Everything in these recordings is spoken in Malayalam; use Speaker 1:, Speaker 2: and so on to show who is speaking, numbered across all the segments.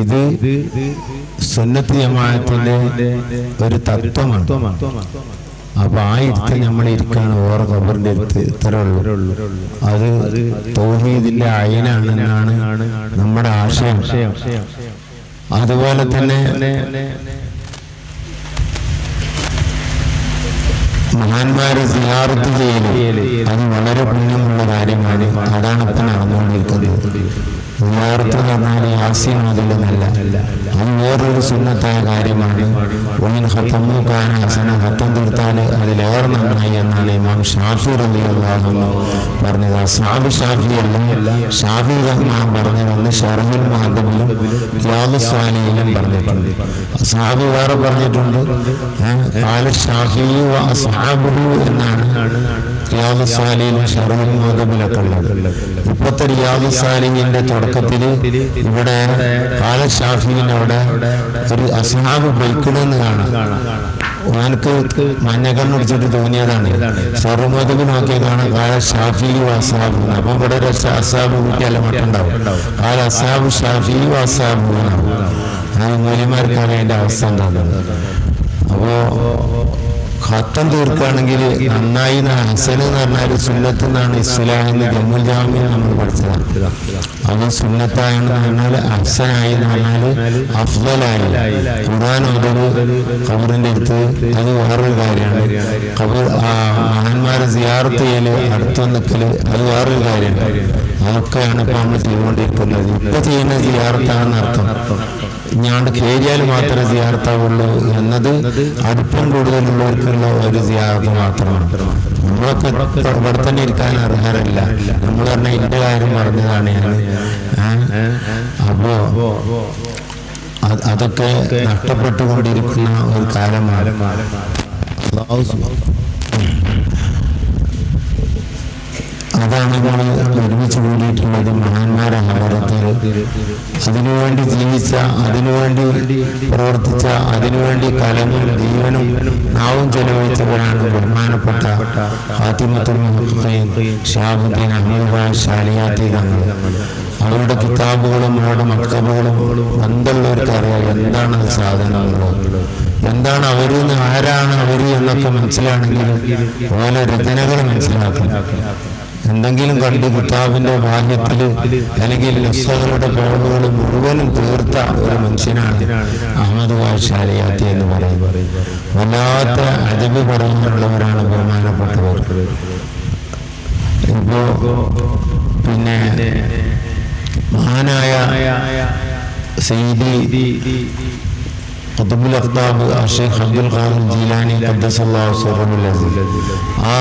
Speaker 1: ഇത് സുന്നത്ത് ജമാഅത്തിന്റെ ഒരു തത്വമാണ്. അപ്പൊ ആ ഇരുത്തം നമ്മൾ ഇരിക്കാണ് ഓരോ ഖബറിന്റെ അടുത്ത് ഇത്രേ ഉള്ളൂ. അത് തൗഹീദിന്റെ അയിനാണെന്നാണ് നമ്മുടെ ആശയം. അതുപോലെ തന്നെ മഹാന്മാരെ സിയാറത്ത് ചെയ്യല് അത് വളരെ പുണ്യമുള്ള കാര്യമാണ്. അതാണ് ഇപ്പൊ നടന്നുകൊണ്ടിരിക്കുന്നത്. സിയാറത്ത് എന്ന് പറഞ്ഞാൽ യാസീൻ ഓതലെന്നല്ല, അത് വേറൊരു സുന്നത്തായ കാര്യമാണ്. ഹത്തം തീർത്താൽ അതിലേറെ നന്നായി എന്നാണ് ഇമാം ഷാഫി റളിയല്ലാഹു അൻഹു പറഞ്ഞത്. അസ്ഹാബ് ഷാഫി അല്ല, ഷാഫി റഹ്മാൻ പറഞ്ഞതെന്ന് ശർഹുൽ മുഹദ്ദബിലും റിയാദുസ് സ്വാലിഹിലും പറഞ്ഞിട്ടുണ്ട്. അസ്ഹാബ് വേറെ പറഞ്ഞിട്ടുണ്ട്, ഖാല ഷാഫി വ അസ്ഹാബുഹു എന്നാണ് റിയാദുസ് സ്വാലിഹിലും ശർഹുൽ മുഹദ്ദബിലൊക്കെ ഉള്ളത്. ഇപ്പോഴത്തെ റിയാദുസ് സ്വാലിഹിന്റെ തുടക്കത്തില് ഇവിടെ ഖാല ഷാഫിന്റെ അവിടെ ഒരു അസ്ഹാബ് ബൈക്കിലെന്ന് കാണാം. ഓനക്ക് മഞ്ഞക്കണ്ണടിച്ചിട്ട് തോന്നിയതാണ്. സർവ്വമതബ് നോക്കിയ കാണാം കാല ഷാഫി അസാബ്. അപ്പൊ ഇവിടെ ഒരു അസാബ് കൂട്ടിയല്ല മട്ടുണ്ടാവും. കാല അസാബ് ഷാഫി അസാബ് എന്നാവും. ആ മൂല്യമാർക്കാണ് അതിന്റെ അവസ്ഥ ഉണ്ടാകുന്നത്. അപ്പോ ഖത്തം തീർക്കുകയാണെങ്കിൽ നന്നായി. ഹസൻ എന്ന് പറഞ്ഞാൽ സുന്നത്ത് എന്നാണ് ഇസ്ലാമെന്ന് ജമ്മുൽ ജാമിയിൽ നമ്മൾ പഠിച്ചതാണ്. അത് സുന്നത്തായെന്ന് പറഞ്ഞാൽ ഹസനായി എന്ന് പറഞ്ഞാൽ അഫ്ളലായി. ഖുർആൻ ഓതല് ഖബറിന്റെ അടുത്ത് അത് വേറൊരു കാര്യമാണ്. മഹാന്മാരെ സിയാറത്ത് ചെയ്യല്, അടുത്ത് നിൽക്കല് അത് വേറൊരു കാര്യമാണ്. അതൊക്കെയാണ് ഇപ്പൊ നമ്മൾ ചെയ്തുകൊണ്ടിരിക്കുന്നത്. ഇപ്പൊ ചെയ്യുന്ന സിയാറത്താണെന്ന് അർത്ഥം. ഞാണ്ട് കേരിയാൽ മാത്രമേ സിയാറത്താവുള്ളൂ എന്നത് അടുപ്പം കൂടുതലുള്ളവർക്കുള്ള ഒരു സിയാറത്ത് മാത്രമാണ്. നമ്മളൊക്കെ ഇവിടെ തന്നെ ഇരിക്കാൻ അർഹരല്ല. നമ്മൾ പറഞ്ഞ ഇന്റെ കാര്യം പറഞ്ഞതാണ് ഞാൻ. അപ്പോ അതൊക്കെ നഷ്ടപ്പെട്ടുകൊണ്ടിരിക്കുന്ന ഒരു കാലമാണ്. അതാണ് നമ്മൾ ഒരുമിച്ച് കൂടിയിട്ടുള്ളത്. മഹാന്മാരെ ഹദറത്തിൽ അതിനുവേണ്ടി ജീവിച്ച, അതിനുവേണ്ടി പ്രവർത്തിച്ച, അതിനുവേണ്ടി കലമും ജീവനും നാവും ചെലവഴിച്ചവരാണ് ബഹുമാനപ്പെട്ട ഫാത്തിമത്തുൽ മുഹഖഖീൻ ശിഹാബുദ്ദീൻ അഹ്മദ് ബാഷ് ശാലിയാത്തി തങ്ങൾ. അവരുടെ കിതാബുകളും അവരുടെ മക്തബുകളും ബന്ധമുള്ളവർക്ക് അറിയാം എന്താണ് സാധനങ്ങളുള്ളത്, എന്താണ് അവരെന്ന്, ആരാണ് അവർ എന്നൊക്കെ മനസ്സിലാണെങ്കിൽ ഓരോ രചനകൾ മനസ്സിലാക്കും. എന്തെങ്കിലും കണ്ട് കിതാബിന്റെ ഭാഗ്യത്തിൽ അല്ലെങ്കിൽ നുസ്ഖകളുടെ പേരുകൾ മുഴുവനും തീർത്ത ഒരു മനുഷ്യനാണ് അഹ്മദ് ബാഷ് ശാലിയാത്തി എന്ന് പറയുന്നത്. വല്ലാത്ത അജബ് പറയാനുള്ളവരാണ് ബഹുമാനപ്പെട്ടവർ. ഇപ്പോ പിന്നെ മഹാനായ സയ്യിദി ഖുത്ബുൽ അഖ്താബ് ശൈഖ് അബ്ദുൽ ഖാദിർ ജീലാനി ഖദ്ദസല്ലാഹു സിർറഹുൽ അസീസ് ആ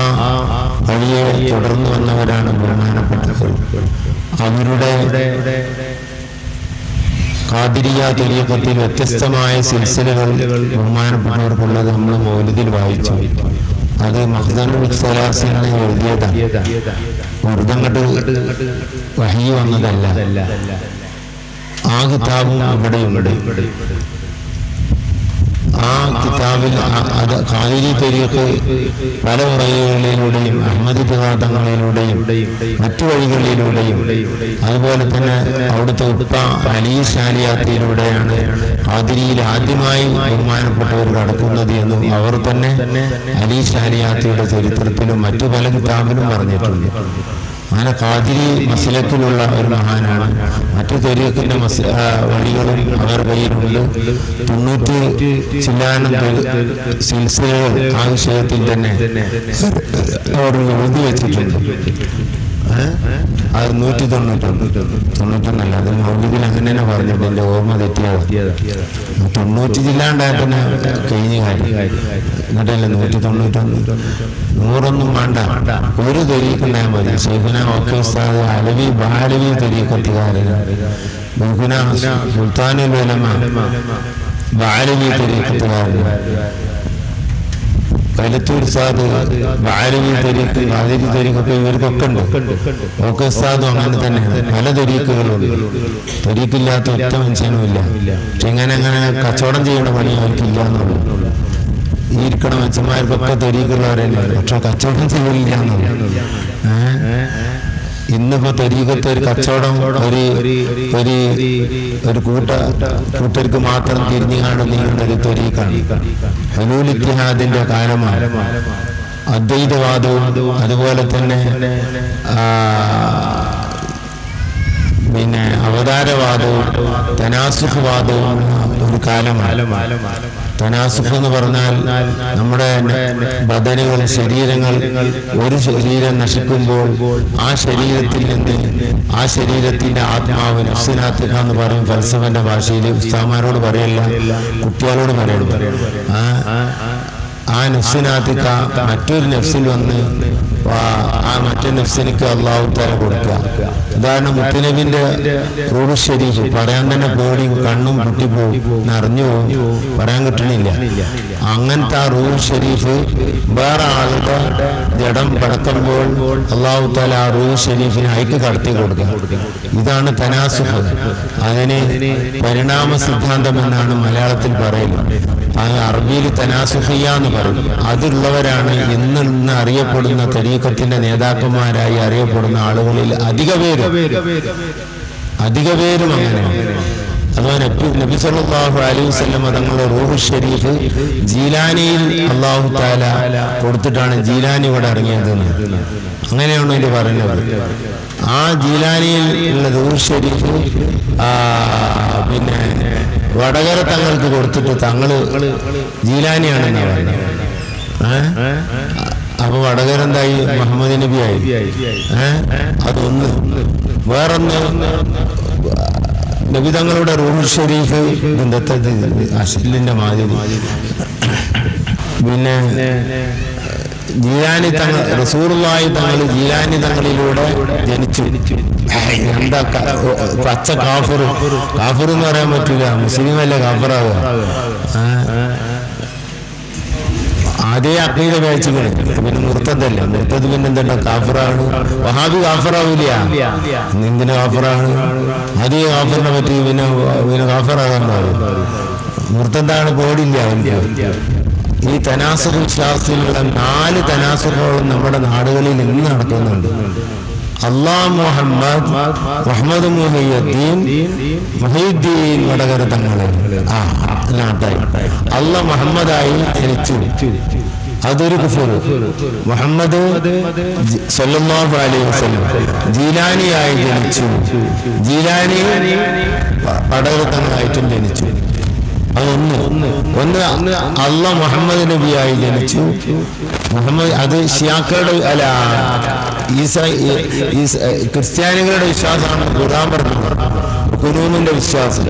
Speaker 1: വഴിയെ തുടർന്നു വന്നവരാണ് ബഹുമാനപ്പെട്ടവർ. അവരുടെ ഖാദിരിയ തരീഖത്തിൽ വ്യത്യസ്തമായ സിൽസിലകൾ ബഹുമാനപ്പെട്ടവർക്കുള്ളത് നമ്മൾ മൗലിദിൽ വായിച്ചു. അത് മഖ്ദനുൽ സലാസിനെ എഴുതിയതാണ്. ഉറുദങ്ങട്ട് വഹി വന്നതല്ല. ആ കിതാബും ഇവിടെയുണ്ട്. ആ കിതാബിൽ ഖാദിരി തരീഖ് പല വഴികളിലൂടെയും അഹ്മദി തങ്ങളിലൂടെയും മറ്റു വഴികളിലൂടെയും അതുപോലെ തന്നെ അവിടുത്തെ ഉപ്പ അലി ശാലിയാത്തിയിലൂടെയാണ് ഖാദിരിയിൽ ആദ്യമായി ബഹുമാനപ്പെട്ടവർ കടക്കുന്നത് എന്നും അവർ തന്നെ അലി ശാലിയാത്തിയുടെ ചരിത്രത്തിലും മറ്റു പല കിതാബിലും പറഞ്ഞിട്ടുണ്ട്. അങ്ങനെ ഖാദിരി മസ്ലക്കിലുള്ള ഒരു മഹാനാണ്. മറ്റു തരീഖിന്റെ വഴികളും അവർ കയ്യിലുണ്ട്. 90 ചില്ലാനം സിൽസിലകൾ ആ വിഷയത്തിൽ തന്നെ അവർ എഴുതി വെച്ചിട്ടുണ്ട്. അത് 191 അത് മൗലിദിൽ അങ്ങനെ തന്നെ പറഞ്ഞിട്ട് എന്റെ ഓർമ്മ തെറ്റിയത്. 90 ജില്ലാണ്ടായിട്ടന്നെ കഴിഞ്ഞ കാര്യം. എന്നിട്ടല്ലേ 191. 100 വേണ്ട, ഒരു തരീഖുണ്ടായാൽ മതി. ശൈഖുന ഒക്കെ ഉസ്താദ് അലവി ബാലവി തരീഖത്തുകാരൻ, ബഹുന സുൽത്താനുൽ ഉലമ ബാലവി തരീഖത്തുകാരൻ, കലത്തൂർ സാദ് ബാലവി തരീഖ് ഖാദിരി തരീഖൊക്കെ ഇവർക്കൊക്കെ ഉണ്ട്. ഓക്കെ ഉസ്താദും അങ്ങനെ തന്നെയാണ്. പല തരീഖുകളുണ്ട്. തരീഖില്ലാത്ത ഒറ്റ മനുഷ്യനും ഇല്ല. പക്ഷെ ഇങ്ങനെ കച്ചവടം ചെയ്യേണ്ട പണി അവർക്കില്ല എന്നുള്ളൂ. ഇരിക്കണ മനുഷ്യന്മാർക്കൊക്കെ തൊരീക്കുള്ളവരല്ലേ, പക്ഷെ കച്ചവടം ചെയ്യില്ല എന്നുള്ളത്. ഇന്നിപ്പോ തൊരീക്കത്തെ ഒരു കച്ചവടം ഒരു കൂട്ടർക്ക് മാത്രം തിരിഞ്ഞു കാണുന്ന ഒരു തൊരീക്കാണ്. ഹുലൂൽ ഇത്തിഹാദിന്റെ കാലമാണ്. അദ്വൈതവാദവും അതുപോലെ തന്നെ പിന്നെ അവതാരവാദവും തനാസുഖ് വാദവും ഒരു കാലമാണ്. തനാസുഖ് എന്ന് പറഞ്ഞാൽ നമ്മുടെ ബദനുകൾ, ശരീരങ്ങൾ, ഒരു ശരീരം നശിക്കുമ്പോൾ ആ ശരീരത്തിൽ നിന്ന് ആ ശരീരത്തിന്റെ ആത്മാവ് നഫ്സിനാത്തിക എന്ന് പറയും ഫൽസഫന്റെ ഭാഷയിൽ. ഉസ്താദന്മാരോട് പറയല്ല, കുട്ടികളോട് പറയണം. ആ നഫ്സിനാത്തിക മറ്റൊരു നഫ്സിൽ വന്ന് ആ മറ്റേ നഫ്സിനിക്ക് അള്ളാഹു തആല കൊടുക്കുക. ഉദാഹരണം മുത്തുനബിന്റെ റൂഹ് ശരീഫ് പറയാൻ തന്നെ പേടിയും കണ്ണും പൊട്ടിപ്പോവും, നിറഞ്ഞു പോവും, പറയാൻ കിട്ടണില്ല. അങ്ങനത്തെ ആ റൂഹ് ഷരീഫ് വേറെ ആളുടെ ജഡം പടക്കുമ്പോൾ അള്ളാഹു തആല ആ റൂഹ് ഷരീഫിനെ അയക്ക് കടത്തി കൊടുക്കുക. ഇതാണ് തനാസുഖ്. അതിന് പരിണാമ സിദ്ധാന്തം എന്നാണ് മലയാളത്തിൽ പറയുന്നത്. അത് അറബിയിൽ തനാസുഖിയ എന്ന് പറയും. അതുള്ളവരാണ് ഇന്ന് അറിയപ്പെടുന്ന തരീഖത്തിന്റെ നേതാക്കന്മാരായി അറിയപ്പെടുന്ന ആളുകളിൽ അധിക പേരും അങ്ങനെയാണ്. അതുപോലെ നബി സല്ലല്ലാഹു അലൈഹി വസല്ലം തങ്ങളുടെ റൂഹ് ഷരീഫ് ജീലാനിയിൽ അല്ലാഹു തആല കൊടുത്തിട്ടാണ് ജീലാനി ഇവിടെ ഇറങ്ങിയത്. അങ്ങനെയാണ് ഇത് പറയുന്നത്. ആ ജീലാനിയിൽ ഉള്ള റൂഹ് ഷരീഫ് പിന്നെ വടകര തങ്ങൾക്ക് കൊടുത്തിട്ട് തങ്ങള് ജീലാനിയാണെന്നാണ് പറയുന്നത്. അപ്പൊ വടകര എന്തായി? മുഹമ്മദ് നബിയായി. അതൊന്ന്. വേറൊന്ന് നബി തങ്ങളുടെ റൂഹ് ഷരീഫ് അശ്ലിന്റെ മാതിരി. പിന്നെ ജീലാനി തങ്ങൾ, റസൂലുള്ളാഹി തങ്ങൾ ജീലാനി തങ്ങളിലൂടെ ജനിച്ചു. എന്താ പച്ച കാഫിർ എന്ന് പറയാൻ പറ്റില്ല, മുസ്ലിം അല്ലേ കാഫിറാവുക. അതേ അഖീദ കഴിച്ചിങ്ങനെ പിന്നെ മുർത്തദല്ല. മുർത്തദ് പിന്നെ എന്താ കാഫിറാണ്. വഹാബി കാഫിറാവില്ല. എന്തിന് കാഫിറാണ്? അതേ കാഫിറിനെ പറ്റി പിന്നെ കാഫിറാകാൻ പാടില്ല. മുർത്തദാണ്, പേടില്ല അവർക്ക്. ഈ തനാസുഖ് വിശ്വാസത്തിലുള്ള 4 തനാസുഖുകളും നമ്മുടെ നാടുകളിൽ ഇന്ന് നടക്കുന്നുണ്ട്. അള്ളാഹ് മുഹമ്മദ് മുഹീദ്ദീൻ വടകര തങ്ങളെ നാട്ടായി അള്ളാഹ് മുഹമ്മദായി ജനിച്ചു. അതൊരു കുഫർ. മുഹമ്മദ് സല്ലല്ലാഹു അലൈഹി വസല്ലം ജീലാനിയായി ജനിച്ചു. ജീലാനി വടകര തങ്ങളായിട്ടും ജനിച്ചു. ഒന്ന് അള്ളാഹ് മുഹമ്മദ് നബിയായി ജനിച്ചു. മുഹമ്മദ് അത് ഷിയാക്കളുടെ അല്ല ക്രിസ്ത്യാനികളുടെ വിശ്വാസമാണ്. ഖുർആൻ പറഞ്ഞു ഖുനൂമിന്റെ വിശ്വാസം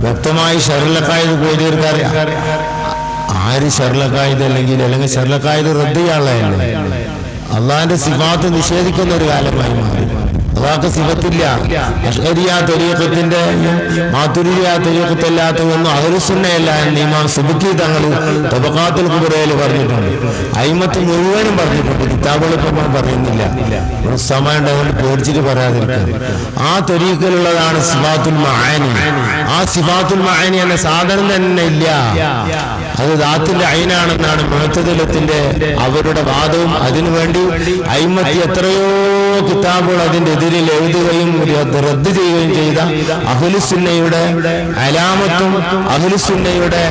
Speaker 1: വ്യക്തമായി ഷർലക്കായത് കോതിയർക്കറിയാം. ആര് ഷർലക്കായത് അല്ലെങ്കിൽ ഷർലക്കായത് റദ്ദ് ചെയ്യാനുള്ളതല്ലേ. അള്ളാഹിന്റെ സിഫാത്ത് നിഷേധിക്കുന്ന ഒരു കാലമായി മാറി. അള്ളാഹ്ക്ക് സിഫത്തില്ല. അശ്അരിയ്യ തരീഖത്തിന്റെയും മാതുരിദിയ്യ തരീഖത്തല്ലാത്തതൊന്നും അഹ്ലുസുന്നയല്ല എന്ന് ഇമാം സുബ്കി തങ്ങൾ തബഖാത്തുൽ കുബ്രയിൽ പറഞ്ഞിട്ടുണ്ട്. അയിമത്ത് മുഴുവനും പറഞ്ഞിട്ടുണ്ട്. കിതാബുകൾ ഇപ്പം പറയുന്നില്ല, സമയം അതുകൊണ്ട് പേടിച്ചിട്ട് പറയാതിരിക്കുക. ആ തരീഖിലുള്ളതാണ് സിഫാത്തുൽ മആനി. ആ സിഫാത്തുൽ മആനി എന്ന സാധനം തന്നെ ഇല്ല. അത് ദാത്തിന്റെ ഐനാണെന്നാണ് മുഅ്തസിലത്തിന്റെ അവരുടെ വാദവും. അതിനുവേണ്ടി അയിമത്ത് എത്രയോ കിതാബുകൾ അതിന്റെ എതിരിൽ എഴുതുകയും റദ്ദ് ചെയ്യുകയും ചെയ്ത അഹ്ലുസുന്നയുടെ അലാമത്തും അഹ്ലുസുന്നയുടെ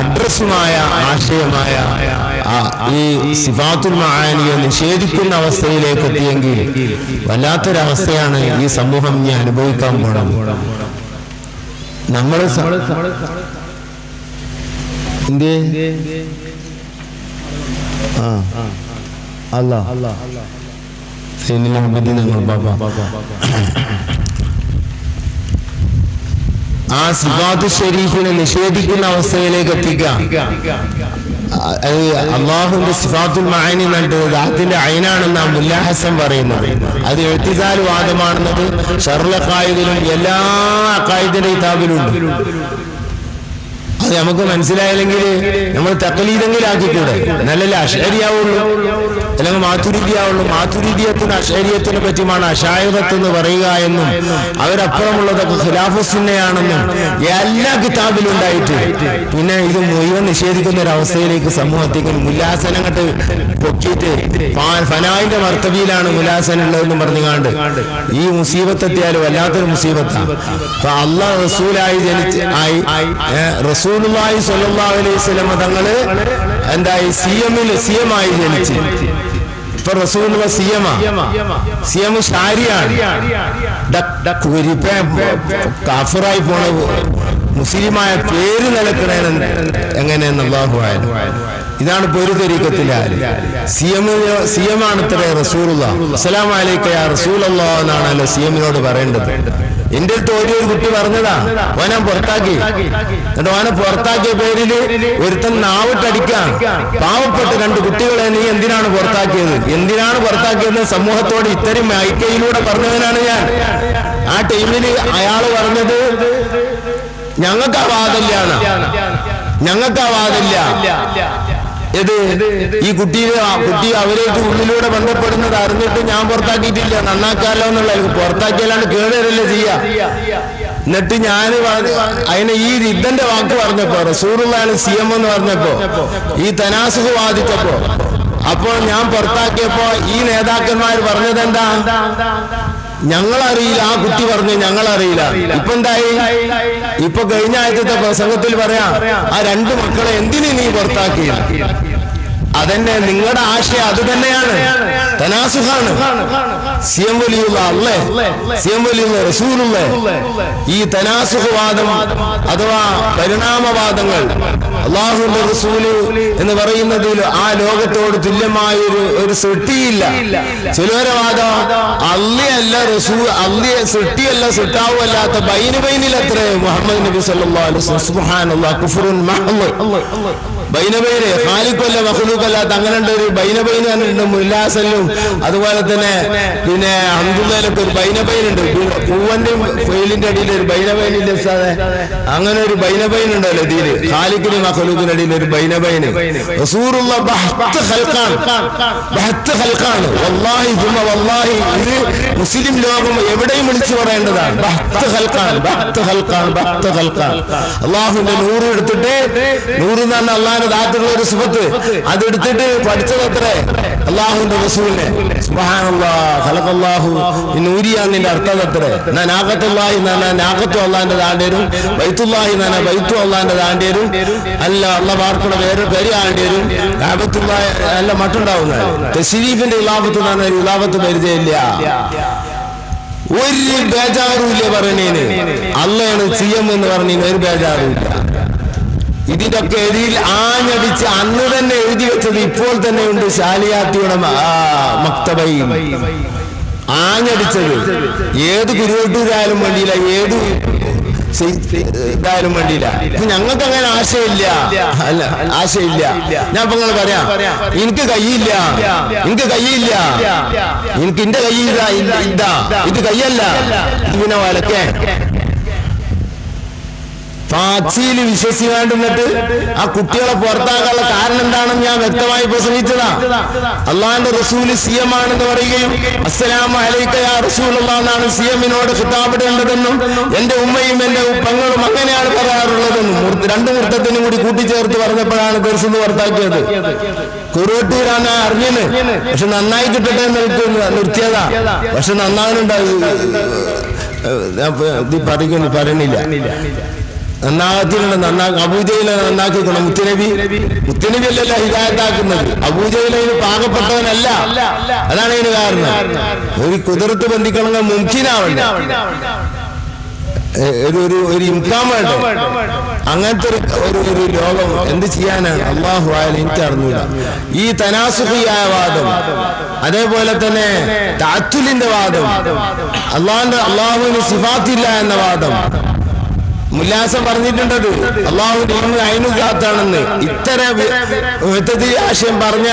Speaker 1: അഡ്രസ്സുമായ ആശയമായ ഈ സിഫാത്തുൽ മആനിയെ നിഷേധിക്കുന്ന അവസ്ഥയിലേക്ക് എത്തിയെങ്കിൽ വല്ലാത്തൊരവസ്ഥയാണ് ഈ സമൂഹം ഇനി അനുഭവിക്കാൻ പോണത്. നമ്മൾ ആ സിഫാത്ത് ഷരീഫിനെ നിഷേധിക്കുന്ന അവസ്ഥയിലേക്ക് എത്തിക്കാം. അള്ളാഹുവിന്റെ സിഫാത്തുൽ മആനി എന്നിട്ട് ദാത്തിന്റെ ഐനാണെന്ന് മുല്ലാ ഹസൻ പറയുന്നത്. അത് ഇഅ്തിസാൽ വാദമാണെന്നത് ഷർഉൽ അഖായിദിലും എല്ലാ അഖായിദിന്റെ കിതാബിലുണ്ട്. അത് നമുക്ക് മനസ്സിലായില്ലെങ്കിൽ നമ്മൾ തഖലീദെങ്കിലും ആക്കിക്കൂടെ? നല്ലല്ലേ അശ്അരിയാവുള്ളൂ, അല്ലെങ്കിൽ മാതുരിദിയാവുള്ളൂ. മാതുരിദിയത്തിന് അശ്അരിയത്തിനെ പറ്റിയാണ് അശായിറത്ത് എന്ന് പറയുക എന്നും അവരപ്പുറമുള്ളതൊക്കെ ഖിലാഫുസുന്നയാണെന്നും എല്ലാ കിതാബിലും ഉണ്ടായിട്ട് പിന്നെ ഇത് മുഴുവൻ നിഷേധിക്കുന്ന ഒരു അവസ്ഥയിലേക്ക് സമൂഹത്തേക്ക് മുല്ലാസനങ്ങട്ട് പൊക്കിയിട്ട് ഫനായിന്റെ മർത്തബിയിലാണ് മുല്ലാസന ഉള്ളതെന്നും പറഞ്ഞുകാണ്ട് ഈ മുസീബത്തെത്തിയാലും വല്ലാത്തൊരു മുസീബത്താണ്. അപ്പൊ അള്ളാഹ് റസൂലായി ജനിച്ച് റസൂലുള്ളാഹി സ്വല്ലല്ലാഹു അലൈഹി വസല്ലം തങ്ങള് എന്തായി സിഎമായി ജനിച്ച്. ഇപ്പൊ റസൂലുള്ള സിഎം ഷാരിയാണ്. കാഫിറായി പോണ മുസ്ലിമായ പേര് നിലക്കണേന്ന് എങ്ങനെയെന്ന് അല്ലാഹു ആയാലും. ഇതാണ് ഒരു തരീഖത്തിലെ സിഎമാണ് ഇത്ര റസൂലുള്ളാഹ്. അസ്സലാമു അലൈക യാ റസൂലല്ലാഹ് എന്നാണല്ലോ സിഎമ്മിനോട് പറയേണ്ടത്. എന്റെ അടുത്ത് ഒരു കുട്ടി പറഞ്ഞതാ, ഓനെ പുറത്താക്കി. എന്നിട്ട് ഓനെ പുറത്താക്കിയ പേരില് ഒരുത്തൻ നാവിട്ടടിക്കാൻ പാവപ്പെട്ട 2 കുട്ടികളെ നീ എന്തിനാണ് പുറത്താക്കിയത്, എന്തിനാണ് പുറത്താക്കിയത് സമൂഹത്തോട് ഇത്തരം ഐക്യയിലൂടെ പറഞ്ഞവനാണ് ഞാൻ. ആ ടൈമില് അയാള് പറഞ്ഞത് ഞങ്ങൾക്ക് ആ വാദമില്ല. ഈ കുട്ടി അവരേക്ക് ഉള്ളിലൂടെ ബന്ധപ്പെടുന്നത് അറിഞ്ഞിട്ട് ഞാൻ പുറത്താക്കിയിട്ടില്ല, നന്നാക്കാലോ എന്നുള്ള പുറത്താക്കിയാലാണ് കേടരല്ലേ ചെയ്യാ. എന്നിട്ട് ഞാൻ അതിനെ ഈ രിദ്ധന്റെ വാക്ക് പറഞ്ഞപ്പോ റസൂലുള്ളാഹി സിഎം എന്ന് പറഞ്ഞപ്പോ ഈ തനാസുഖ് വാദിച്ചപ്പോ അപ്പോൾ ഞാൻ പുറത്താക്കിയപ്പോ ഈ നേതാക്കന്മാർ പറഞ്ഞത് എന്താ? ഞങ്ങളറിയില്ല. ആ കുട്ടി പറഞ്ഞു ഞങ്ങളറിയില്ല. ഇപ്പൊ എന്തായി? ഇപ്പൊ കഴിഞ്ഞ ആഴ്ചത്തെ പ്രസംഗത്തിൽ പറയാം, ആ 2 മക്കളെ എന്തിനു നീ പുറത്താക്കി? അതന്നെ നിങ്ങളുടെ ആശയം അത് തന്നെയാണ്, തനാസുഖാണ്. സിഎം വലിയുള്ള അല്ലേ, സിഎം വലിയുള്ള റസൂലുള്ള ഈ തനാസുഖവാദം അഥവാ പരിണാമവാദങ്ങൾ അല്ലാഹുവിന്റെ റസൂല് എന്ന് പറയുന്നതിൽ ആ ലോകത്തോട് തുല്യമായ ഒരു സൃഷ്ടിയില്ല. ചിലവരെ വാദം അള്ളിയല്ല റസൂൽ, അള്ളിയെ സൃഷ്ടിയല്ല സൃഷ്ടാവല്ലാത്ത ബൈനിലത്രേ മുഹമ്മദ് നബി സല്ലല്ലാഹു അലൈഹി വസല്ലം. സുബ്ഹാനല്ലാഹ്, കുഫ്റുൻ മഹ്ള്. ബൈനബൈന് ഖാലിഖല്ല മഖ്ലൂഖല്ലാത്ത അങ്ങനെ ഉണ്ട്. ഒരു ബൈനബൈന് തന്നെ മുല്ലാസലും അതുപോലെ തന്നെ പിന്നെ അബ്ദുള്ളയിലൊക്കെ ഒരു ബൈനബൈനുണ്ട്. പൂവന്റെയും ഫെയിലിന്റെ അടിയിൽ ഒരു ബൈനബൈനില്ല സാറേ. അങ്ങനെ ഒരു ബൈനബൈൻ ഉണ്ടല്ലോ ഇതില്, ഖാലിഖിനും മഖ്ലൂഖിനും അടിയിൽ ഒരു ബൈനബൈന്. റസൂലുള്ളാഹി ബഹത്ത് ഖൽഖാണ്. വല്ലാഹി തുമ്മ വല്ലാഹി ഇത് മുസ്ലിം ലോകം എവിടെയും വിളിച്ചു പറയേണ്ടതാണ്. ബഹത്ത് ഖൽഖാൻ. അല്ലാഹുവിന്റെ നൂറ് എടുത്തിട്ട്, നൂറ് എന്ന് പറഞ്ഞാൽ അള്ളാഹിന്റെ ദാത്തുള്ള ഒരു സിഫത്ത്, അതെടുത്തിട്ട് പഠിച്ചത് എത്രേ? അല്ലാഹുവിന്റെ റസൂലിനെ. സുബ്ഹാനല്ലാഹ്, ഖലഖല്ലാഹു നൂരിയാന്നിന്റെ അർത്ഥം എത്രേ? നാഖത്തുല്ലാഹി എന്നാ നാഖത്തു അള്ളാഹിന്റെ താണ്ടേരും, ബൈത്തുല്ലാഹി എന്നാ ബൈത്തു അള്ളാഹിന്റെ താണ്ടേരും. അല്ല അള്ളാഹ് പാർക്കണ പേര് ആണ്ടേരും. കാബത്തുല്ലാഹി നല്ല മറ്റുണ്ടാവുന്ന തശ്രീഫിന്റെ ഇലാഫത്ത് എന്ന് പറഞ്ഞ ഇലാഫത്ത് പരിചയമില്ല. ഒരു ബേജാറുമില്ല പറഞ്ഞേന്. അള്ളയാണ് സിഎം എന്ന് പറഞ്ഞ ഒരു ബേജാറുമില്ല. ഇതിന്റെ ഒക്കെ എഴുതിയിൽ ആഞ്ഞടിച്ച് അന്ന് തന്നെ എഴുതി വെച്ചത് ഇപ്പോൾ തന്നെ ഉണ്ട് ശാലിയാത്തിയുടെ മക്തബയിൽ ആഞ്ഞടിച്ചത്. ഏത് കുരുവട്ടൂരായാലും വേണ്ടിയില്ല, ഏത് ഇതായാലും വേണ്ടിയില്ല. ഞങ്ങൾക്ക് അങ്ങനെ ആശയില്ല. ഞാൻ ഇപ്പൊ നിങ്ങൾ പറയാം, എനിക്ക് കയ്യില്ല, എനിക്ക് എന്റെ കയ്യില്ല, ഇത് കയ്യല്ല, ഇത് പിന്നെ വലക്കേ ഫാക്സിയിൽ വിശ്വസിക്കാണ്ടിരുന്നിട്ട് ആ കുട്ടികളെ പുറത്താക്കാനുള്ള കാരണം എന്താണെന്ന് ഞാൻ വ്യക്തമായി പ്രസംഗിച്ചതാ. അള്ളാഹിന്റെ റസൂല് സിഎം ആണെന്ന് പറയുകയും അസ്സലാമു അലൈക യാ റസൂലല്ലാഹ് എന്നാണ് സിഎമ്മിനോട് ഖിതാബിടേണ്ടതെന്നും എന്റെ ഉമ്മയും എന്റെ പെങ്ങളും അങ്ങനെയാണ് പറയാറുള്ളതെന്നും 2 മുർത്തത്തിനും കൂടി കൂട്ടിച്ചേർത്ത് പറഞ്ഞപ്പോഴാണ് ദർശനം പുറത്താക്കിയത്. കുറുവട്ടൂരാണ് അറിഞ്ഞത്. പക്ഷെ നന്നായി കിട്ടട്ടെ എന്ന് നിർത്തിയതാ. പക്ഷെ നന്നാകുന്നുണ്ടാവും പറയണില്ല. നന്നാകത്തിലുള്ള അബൂജഹലിനെ നന്നാക്കിക്കണം. മുത്തുനബി അല്ലല്ല ഹിദായത്താക്കുന്നത്. അബൂജഹലിന് പാകപ്പെട്ടവനല്ല. അതാണ് ഇതിന് കാരണം. ഒരു കുതിർത്ത് ബന്ധിക്കണമെങ്കിൽ മുംകിനാവണ്ട, ഒരു ഇംകാൻ വേണ്ട. അങ്ങനത്തെ ഒരു ലോകം എന്ത് ചെയ്യാനാണ്? അല്ലാഹു ആയാലും എനിക്ക് അറിഞ്ഞൂടാ. ഈ തനാസുഖിയായ വാദം, അതേപോലെ തന്നെ തഅത്തുലിന്റെ വാദം, അള്ളാഹുവിന് സിഫാത്തില്ല എന്ന വാദം മുല്ലാസം പറഞ്ഞിട്ടുണ്ടത് അള്ളാഹുവിന്റെ ഐനുകാത്താണെന്ന്. ഇത്തരം ആശയം പറഞ്ഞ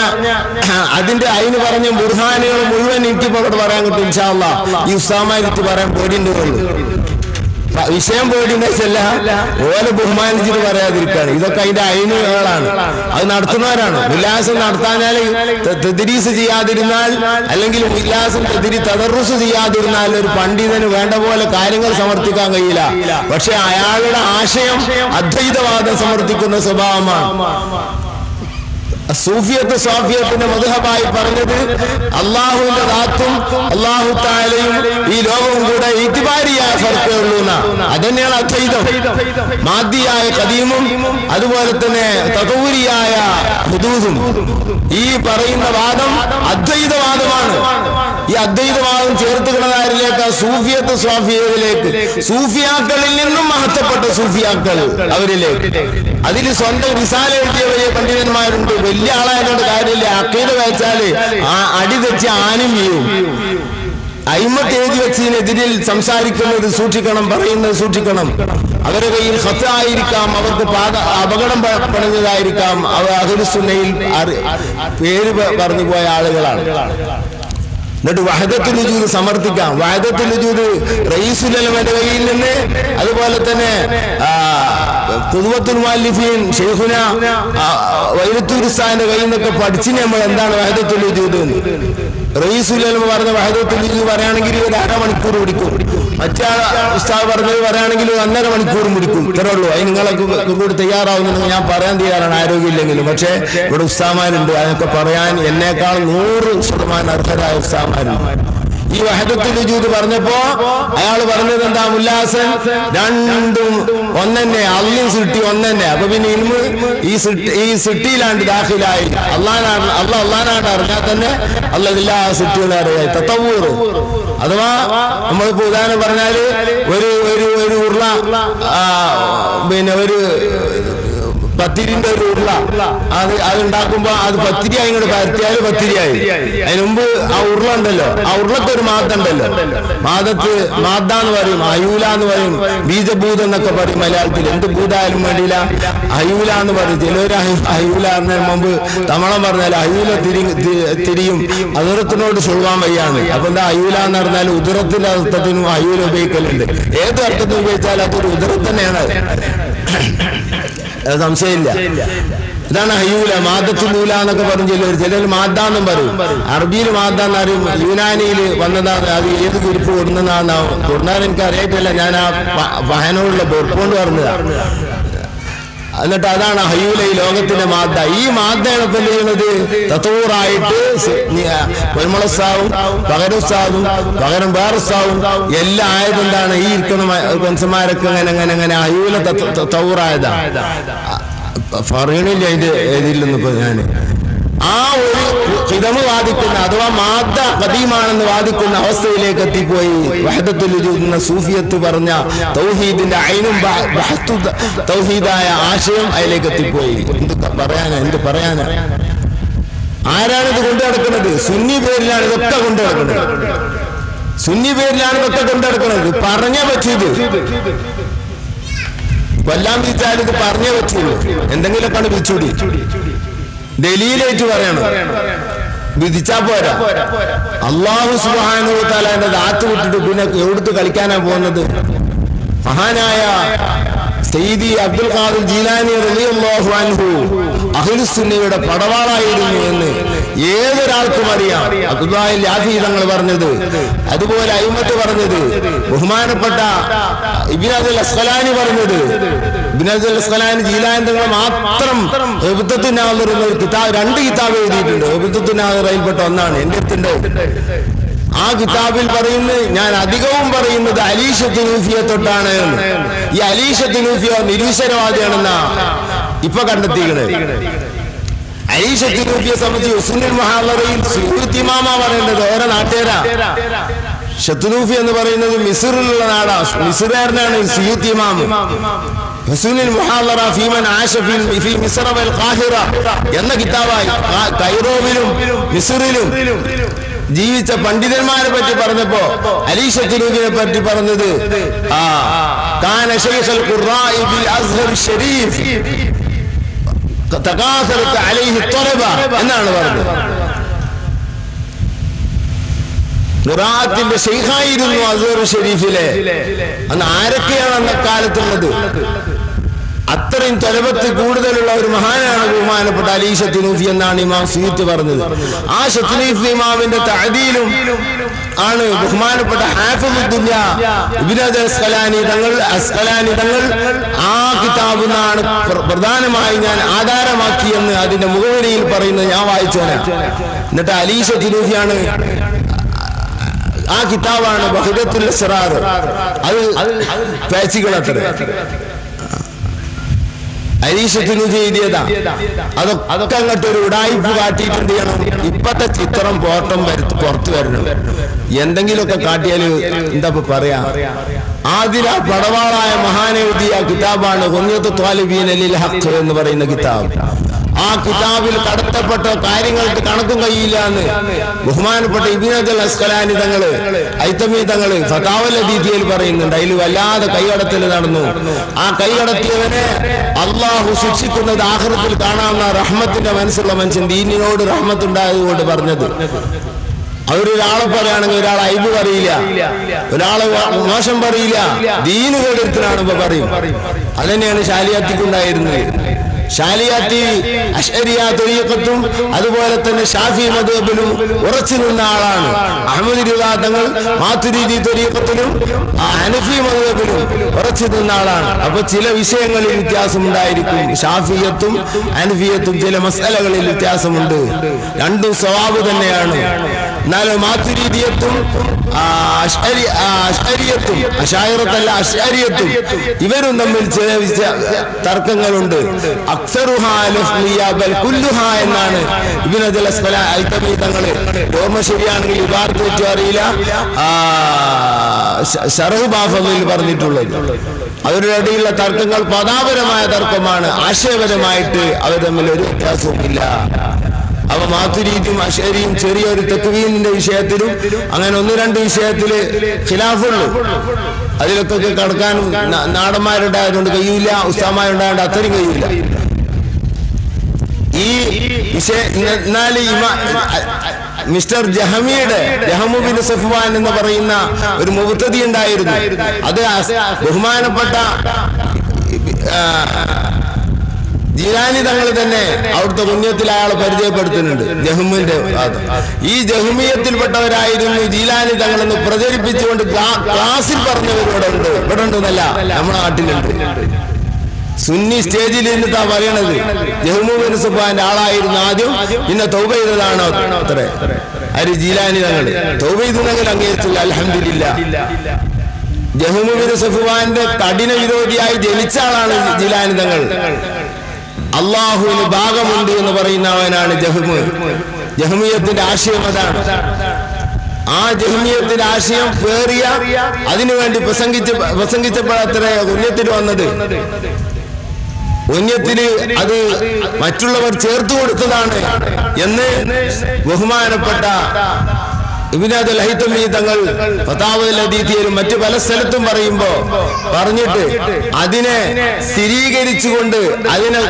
Speaker 1: അതിന്റെ ഐന് പറഞ്ഞ ബുർഹാനുകൾ മുഴുവൻ എനിക്കിപ്പോൾ പറയാൻ കിട്ടും. ഇൻഷാ അല്ലാഹ് ഈ ഉസ്താമായിട്ട് പറയാൻ പേടിയുണ്ടെന്നുള്ളൂ.
Speaker 2: വിഷയം പേടിയെന്ന് വെച്ചല്ല ഓലെ ബഹുമാനിച്ചിട്ട് പറയാതിരിക്കുകയാണ്. ഇതൊക്കെ അതിന്റെ അയിനുകളാണ്, അത് നടത്തുന്നവരാണ്. ഉല്ലാസം നടത്താഞ്ഞാൽ തദ്രീസ് ചെയ്യാതിരുന്നാൽ, അല്ലെങ്കിൽ ഉല്ലാസം തദറുസ് ചെയ്യാതിരുന്നാൽ ഒരു പണ്ഡിതന് വേണ്ട പോലെ കാര്യങ്ങൾ സമർത്ഥിക്കാൻ കഴിയില്ല. പക്ഷെ അയാളുടെ ആശയം അദ്വൈതവാദം സമർത്ഥിക്കുന്ന സ്വഭാവമാണ്. സൂഫിയത്ത് സ്വാഫിയത്തിന്റെ മദ്ഹബായി പറഞ്ഞത് അള്ളാഹുവിന്റെ ദാത്തും അള്ളാഹു തആലയും ഈ ലോകവും കൂടെ ഇത്തിബാരിയായ ഫർക്കേ ഉള്ളൂ എന്നാ. അതന്നെയാണ് അദ്വൈതം. മാദിയായ ഖദീമും അതുപോലെ തന്നെ തദൂരിയായ ഹുദൂദും ഈ പറയുന്ന വാദം അദ്വൈതവാദമാണ്. ഈ അദ്വൈതവാദം ചേർത്ത് കിടന്നാരിലേക്ക് സൂഫിയത്ത് സ്വാഫിയത്തിലേക്ക്, സൂഫിയാക്കളിൽ നിന്നും മഹത്വപ്പെട്ട സൂഫിയാക്കൾ അവരിലേക്ക്. അതിൽ സ്വന്തം റിസാല എഴുതിയ വലിയ പണ്ഡിതന്മാരുണ്ട്. വലിയ ആളായതുകൊണ്ട് കാര്യമില്ല. അക്കീദ വെച്ചാല് അടി തെറ്റി ആനും വീഴും. അയിമത്ത് എഴുതി വെച്ചതിനെതിരിൽ സംസാരിക്കുന്നത് സൂക്ഷിക്കണം, പറയുന്നത് സൂക്ഷിക്കണം. അവരുടെ കയ്യിൽ ഖത്തായിരിക്കാം, അവർക്ക് അപകടം പണിഞ്ഞതായിരിക്കാം. അവർ അഹ്ലുസുന്നയിൽ പേര് പറഞ്ഞു പോയ ആളുകളാണ്. എന്നിട്ട് വഹദത്തുൽ വജൂദ് സമർത്ഥിക്കാം. വഹദത്തുൽ വജൂദ് റഈസുൽ ഉലമയുടെ കയ്യിൽ നിന്ന്, അതുപോലെ തന്നെ ഖുദ്വത്തുൽ മുഅല്ലിഫീൻ ശൈഖുന വൈലത്തൂർ ഉസ്താദിന്റെ കയ്യിൽ നിന്നൊക്കെ പഠിച്ചിന് നമ്മൾ എന്താണ് വഹദത്തുൽ വജൂദ് എന്ന്. റഈസുൽ ഉലമ പറഞ്ഞ വഹദത്തുൽ വജൂദ് പറയുകയാണെങ്കിൽ ഒരു അരമണിക്കൂർ പിടിക്കും. മറ്റേ ഉസ്താദ് പറഞ്ഞത് പറയുകയാണെങ്കിൽ 1.5 മണിക്കൂർ പിടിക്കും. ഇത്രേ ഉള്ളൂ. അതിന് നിങ്ങളൊക്കെ കൂടി തയ്യാറാവുന്നത് ഞാൻ പറയാൻ തയ്യാറാണ്, ആരോഗ്യമില്ലെങ്കിലും. പക്ഷേ ഇവിടെ ഉസ്താമാരുണ്ട്, അതൊക്കെ പറയാൻ എന്നേക്കാൾ 100% അർഹരായ ഉസ്താമാരുണ്ട്. ഈ വഹദത്തുൽ വജൂദ് പറഞ്ഞപ്പോ അയാൾ പറഞ്ഞത് എന്താ? മുല്ലാസൻ രണ്ടും ഒന്നെ, അള്ളിയും സിട്ടി ഒന്നെ. അപ്പൊ പിന്നെ ഇൽമ് ഈ സിട്ടിയിലാണ്ട് ദാഖിലായി. അള്ളാനാണ്ട് അറിഞ്ഞാൽ തന്നെ അല്ലാ സിട്ടികളെ അറിയായി. തത്തവൂർ അഥവാ നമ്മളിപ്പോ ഉദാഹരണം പറഞ്ഞാല് ഒരു ഉരുള, പിന്നെ ഒരു പത്തിരിന്റെ ഒരു ഉരുള, അതുണ്ടാക്കുമ്പോ അത് പത്തിരിയായി ഇങ്ങോട്ട് പരത്തിയാല് പത്തിരിയായി. അതിന് മുമ്പ് ആ ഉരുള ഉണ്ടല്ലോ, ആ ഉരുളക്ക് ഒരു മാദ ഉണ്ടല്ലോ. മാദ എന്ന് പറയും, അയൂല എന്ന് പറയും, ബീജഭൂതം എന്നൊക്കെ പറയും മലയാളത്തിൽ. എന്ത് ഭൂതായാലും വേണ്ടിയില്ല, അയൂല എന്ന് പറയും. ചിലവര് അയൂല എന്നതിന് മുമ്പ് തമളം പറഞ്ഞാൽ അയൂല തിരിയും ഉദരത്തിനോട് സുഖാൻ വയ്യാന്ന്. അപ്പൊ എന്താ അയൂല എന്ന് പറഞ്ഞാൽ ഉദരത്തിന്റെ അർത്ഥത്തിനും അയൂല ഉപയോഗിക്കലുണ്ട്. ഏത് അർത്ഥത്തിൽ ഉപയോഗിച്ചാൽ അതൊരു ഉദരം തന്നെയാണ്, സംശയമില്ല. ഇതാണ് ഹയ്യൂല, മാദത്തുലൂല എന്നൊക്കെ പറഞ്ഞു. ചിലർ മാദ്ദാന്നും പറയും. അറബിയിൽ മാദ്ദാന്ന് അറിയും, യുനാനിയിൽ വന്നതാണ്. അത് ഏത് കുരിപ്പ് കൊടുക്കുന്നതാണെന്നാ കൊടുന്നാൽ എനിക്ക് അറിയായിട്ടില്ല. ഞാൻ ആ വഹനോടുള്ള പൊറുപ്പുകൊണ്ട് പറഞ്ഞതാണ്. എന്നിട്ട് അതാണ് ഹയ്യൂല, ഈ ലോകത്തിന്റെ മാദ്ദ. ഈ മാദ്ദയാണ് ഇപ്പൊ ചെയ്യുന്നത് തത്തൂറായിട്ട് പൊന്മുളസാവും, പകരുസാവും, പകരം വേറുസാവും എല്ലാം ആയതെന്താണ്? ഈ ഇരിക്കുന്ന മനുഷ്യന്മാരൊക്കെ അങ്ങനെ ഹയ്യൂല തത്തൂറായതാണ്. പറയണില്ല അതിന്റെ ഏതില്ലെന്ന് ഇപ്പൊ ഞാൻ. ആ ഒരു ഖിദമ് വാദിക്കുന്ന അഥവാ മാദ്ദ ഖദീമാണെന്ന് വാദിക്കുന്ന അവസ്ഥയിലേക്ക് എത്തിപ്പോയി. വഹദത്തുൽ വജൂദ് എന്ന സൂഫിയത്ത് പറഞ്ഞ തൗഹീദിന്റെ ഐനും തൗഹീദായ ആശയം അതിലേക്ക് എത്തിപ്പോയി. എന്ത് പറയാനാ? ആരാണിത് കൊണ്ടു നടക്കുന്നത്? സുന്നി പേരിലാണ് ഇതൊക്കെ കൊണ്ടു നടക്കുന്നത്. സുന്നി പേരിലാണ് ഇതൊക്കെ കൊണ്ടു നടക്കുന്നത്. പറഞ്ഞേ പറ്റൂത്, കൊല്ലാൻ വിളിച്ചാൽ ഇത് പറഞ്ഞേ പറ്റുള്ളൂ. എന്തെങ്കിലുമൊക്കെയാണ് വിളിച്ചൂടി. ദലീലായിട്ട് പറയണം, വിധിച്ചാ പോരാ. അല്ലാഹു സുബ്ഹാനഹു വ തആലയുടെ ദാത്ത് വിട്ടിട്ട് പിന്നെ എവിടുത്ത് കളിക്കാനാ പോകുന്നത്? മഹാനായ സയ്യിദി അബ്ദുൽ ഖാദിർ ജീലാനി റളിയല്ലാഹു അൻഹു അഹ്ലുസുന്നയുടെ പടവാളായിരുന്നു എന്ന് ഏതൊരാൾക്കും അറിയാം. അബ്ദുല്ലാഹി ലാഫി തങ്ങൾ പറഞ്ഞത്, അതുപോലെ അയിമത്ത് പറഞ്ഞത്, ബഹുമാനപ്പെട്ട ഇബ്നു അബ്ദുൽ അസ്ഖലാനി പറഞ്ഞത്. ഇബ്നു അബ്ദുൽ അസ്ഖലാനി ജീലാനി തങ്ങൾ മാത്രം ഇബ്ദത്തുൻ നാദിർ എന്ന ഒരു കിതാബ്, 2 കിതാബ് എഴുതിയിട്ടുണ്ട്. ഇബ്ദത്തുൻ നാദിറിൽപ്പെട്ട ഒന്നാണ് എന്റെ അടുത്തുണ്ട്. ആ കിതാബിൽ പറയുന്നത്, ഞാൻ അധികവും പറയുന്നത് അലി ശത്നൂഫിയെ തൊട്ടാണ്. ഈ അലി ശത്നൂഫിയ നിരീശ്വരവാദിയാണെന്നാ ഇപ്പൊ കണ്ടെത്തിക്കണേ. അലി ശത്നൂഫിയെ സംബന്ധിച്ച് ഉസ്നുൽ മുഹാളറയിൽ സുയൂത്തി ഇമാമ പറയേണ്ടത് ഓരോ നാട്ടുകാരാ. ശത്നൂഫി എന്ന് പറയുന്നത് മിസ്റിലുള്ള നാടാ, മിസ്റുകാരനാണ് സുയൂത്തി ഇമാം. ഹുസ്നുൽ മുഹാളറ ഫീമൻ ആശ ഫീ മിസ്റ വൽ ഖാഹിറ എന്ന കിതാബായി കൈറോവിലും മിസ്റിലും ജീവിച്ച പണ്ഡിതന്മാരെ പറ്റി പറഞ്ഞപ്പോ അലി ശത്നൂഫിയെ പറ്റി പറഞ്ഞത് കാന ശൈഖുൽ ഖുറാഇ ബിൽ അസ്ഹർ ശരീഫ് തകാസറത് അലൈഹി ത്വറബ എന്നാണ് പറഞ്ഞത്. ഖിറാഅത്തിന്റെ ശൈഖായിരുന്നു അസ്ഹർ ഷരീഫിലെ. അന്ന് ആരൊക്കെയാണ് അന്നക്കാലത്തുള്ളത്? അത്രയും തലബത്ത് കൂടുതലുള്ള ഒരു മഹാനാണ് ബഹുമാനപ്പെട്ട അലി ശത്നൂഫി എന്നാണ് ഇമാം സുയൂത്തി പറഞ്ഞത്. ആ ശത്നൂഫി ഇമാമിന്റെ തഅദീലും ആണ് ബഹുമാനപ്പെട്ട ഹാഫിദുദ് ദുനിയ ഇബ്നു അസ്ഖലാനി തങ്ങൾ ആ കിതാബ് എന്നാണ് പ്രധാനമായി ഞാൻ ആധാരമാക്കിയെന്ന് അതിന്റെ മുഖവരിയിൽ പറയുന്നത് ഞാൻ വായിച്ചോനെ. എന്നിട്ട് അലി ശത്നൂഫിയാണ് ആ കിതാബാണ് ബഹ്ദത്തുൽ അസ്റാർ. അത് പേച്ചുകൾ അത്ര അരീശത്തിനുജി എഴുതിയതാ. അതൊക്കെ അങ്ങോട്ട് ഒരു ഉടായിപ്പ് കാട്ടിയിട്ട് എന്ത് ചെയ്യണം? ഇപ്പത്തെ ചിത്രം പുറത്തു വരണം. എന്തെങ്കിലുമൊക്കെ കാട്ടിയാല് എന്താ പറയാ? ആദില പടവാളായ മഹാനെഴുതിയ കിതാബാണ് ഗുനിയത്തു ത്വാലിബീന ലിൽ ഹഖ് എന്ന് പറയുന്ന കിതാബ്. ആ കിതാബിൽ കടത്തപ്പെട്ട കാര്യങ്ങൾക്ക് കണക്കും കഴിയില്ല എന്ന് ബഹുമാനപ്പെട്ട ഇബ്നു അസ്ഖലാനി തങ്ങള് ഹൈതമി തങ്ങള് ഫതാവൽ ഹദീസിൽ പറയുന്നുണ്ട്. അതിൽ വല്ലാതെ കൈകടത്തൽ നടന്നു. ആ കൈകടത്തിയവനെ അള്ളാഹു ശിക്ഷിക്കുന്നത് ആഖിറത്തിൽ കാണാവുന്ന റഹ്മത്തിന്റെ മനസ്സുള്ള മനുഷ്യൻ ദീനിനോട് റഹ്മത്തുണ്ടായതുകൊണ്ട് പറഞ്ഞത്. അവരൊരാളെ പറയുകയാണെങ്കിൽ ഒരാൾ ഐബ് പറയില്ല, ഒരാളെ മോശം പറയില്ല, ദീന് കേടെടുത്തിനാണ് ഇപ്പൊ പറയും. അതന്നെയാണ് ശാലിയാത്തിക്കുണ്ടായിരുന്നത്. ഷാലിയാത്തി അശ്അരിയ ത്വരീഖത്തും അതുപോലെ തന്നെ ഷാഫി മദ്ഹബിലും ഉറച്ചു നിന്ന ആളാണ്. അഹ്മദി റിളാ തങ്ങൾ മാതുരിദി ത്വരീഖത്തിലും ഹനഫി മദ്ഹബിലും ഉറച്ചു നിന്ന ആളാണ്. അപ്പൊ ചില വിഷയങ്ങളിൽ വ്യത്യാസമുണ്ടായിരിക്കും. ഷാഫിയത്തും ഹനഫിയത്തും ചില മസലകളിൽ വ്യത്യാസമുണ്ട്. രണ്ടും സവാബ് തന്നെയാണ്. എന്നാലും മാതുരിദിയത്തും അശ്അരിയത്തും അശായിറത്തല്ല അശ്അരിയത്തും ഇവരും തമ്മിൽ ചില തർക്കങ്ങളുണ്ട്. എന്നാണ് ഇബ്നു അസ്ഖലാനി തങ്ങള് ഓർമ്മ ശരിയാണെങ്കിൽ ഇബാറത്ത് വെച്ച് അറിയില്ല ശറഹ് ബാഫിൽ പറഞ്ഞിട്ടുള്ളത്. അവരുടെ ഇടയിലുള്ള തർക്കങ്ങൾ പദാപരമായ തർക്കമാണ്. ആശയപരമായിട്ട് അവർ തമ്മിൽ ഒരു വ്യത്യാസവും ഇല്ല. അവ മാതുരീദിയും അശ്അരിയും ചെറിയൊരു തക്വീനിന്റെ വിഷയത്തിലും അങ്ങനെ ഒന്ന് രണ്ട് വിഷയത്തില് ഖിലാഫുള്ളൂ. അതിലൊക്കെ കടക്കാനും നാടന്മാരുണ്ടായതുകൊണ്ട് കഴിയില്ല, ഉസ്താമാരുണ്ടായതുകൊണ്ട് അത്രയും കഴിയില്ല. ഈ വിഷയം എന്നാൽ മിസ്റ്റർ ജഹമിയുടെ ജഹമു ബിൻ സഫ്വാൻ എന്ന് പറയുന്ന ഒരു മുബ്തദി ഉണ്ടായിരുന്നു. അത് ബഹുമാനപ്പെട്ട ജീലാനി തങ്ങൾ തന്നെ അവിടുത്തെ പുണ്യത്തിൽ അയാളെ പരിചയപ്പെടുത്തുന്നുണ്ട്. ജഹ്മിന്റെ ഈ ജഹ്മിയത്തിൽപ്പെട്ടവരായിരുന്നു ജീലാനി തങ്ങളെന്ന് പ്രചരിപ്പിച്ചുകൊണ്ട് ക്ലാസിൽ പറഞ്ഞവരിവിടെ ഉണ്ട്. ഇവിടെ ഉണ്ടെന്നല്ല, നമ്മുടെ നാട്ടിലുണ്ട്. സുന്നി സ്റ്റേജിൽ നിന്നിട്ടാ പറയണത്. ജഹ്മു ബിൻ സഫ്വാന്റെ ആളായിരുന്നു ആദ്യം, പിന്നെ തൗബ ചെയ്തതാണോ അത്ര ആര് ജീലാനി തങ്ങൾ. തൗബ ചെയ്തെങ്കിൽ അംഗീകരിച്ചില്ല, അൽഹംദുലില്ലാ. ജഹ്മു ബിൻ സഫ്വാന്റെ കഠിന വിരോധിയായി ജനിച്ച ആളാണ് ജീലാനി തങ്ങൾ. അള്ളാഹുവിന് ഭാഗമുണ്ട് എന്ന് പറയുന്നവനാണ് ജഹ്മ്. ജഹ്മിയത്തിന്റെ ആശയം അതാണ്. ആ ജഹ്മിയത്തിന്റെ ആശയം പേറിയ അതിനുവേണ്ടി പ്രസംഗിച്ചപ്പോഴത്രേ ഉന്നത്തിൽ വന്നത്. ഉന്നത്തിന് അത് മറ്റുള്ളവർ ചേർത്തു കൊടുത്തതാണ് എന്ന് ബഹുമാനപ്പെട്ട ഇബ്നു ഹൈതമി തങ്ങൾ ഫതാവൽ ഹദീസിലും മറ്റു പല സ്ഥലത്തും പറഞ്ഞിട്ട് അതിനെ സ്ഥിരീകരിച്ചുകൊണ്ട് അതിനെ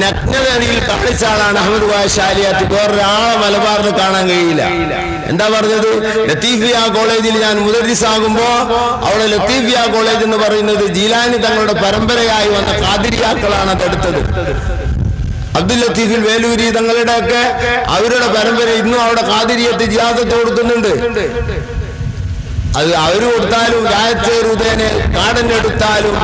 Speaker 2: നഗ്നതയിൽ കാണിച്ച ആളാണ് അഹ്മദ് കോയ ശാലിയാത്തി. വേറൊരാളെ മലബാറിൽ കാണാൻ കഴിയില്ല. എന്താ പറഞ്ഞത്? ലത്തീഫിയ കോളേജിൽ ഞാൻ മുദരിസാകുമ്പോ അവിടെ ലത്തീഫിയ കോളേജ് എന്ന് പറയുന്നത് ജീലാനി തങ്ങളുടെ പരമ്പരയായി വന്ന ഖാദിരിയാക്കളാണ് അതെടുത്തത്. അബ്ദുൽ ലത്തീഫിൽ വേലൂരി തങ്ങളുടെ ഒക്കെ അവരുടെ പരമ്പര ഇന്നും അവിടെ ഖാദിരിയത്ത് ജിയാദത്ത് കൊടുക്കുന്നുണ്ട്. അത് അവര് കൊടുത്താലും രായത്തേറുതേനെ കാടനെടുത്താലും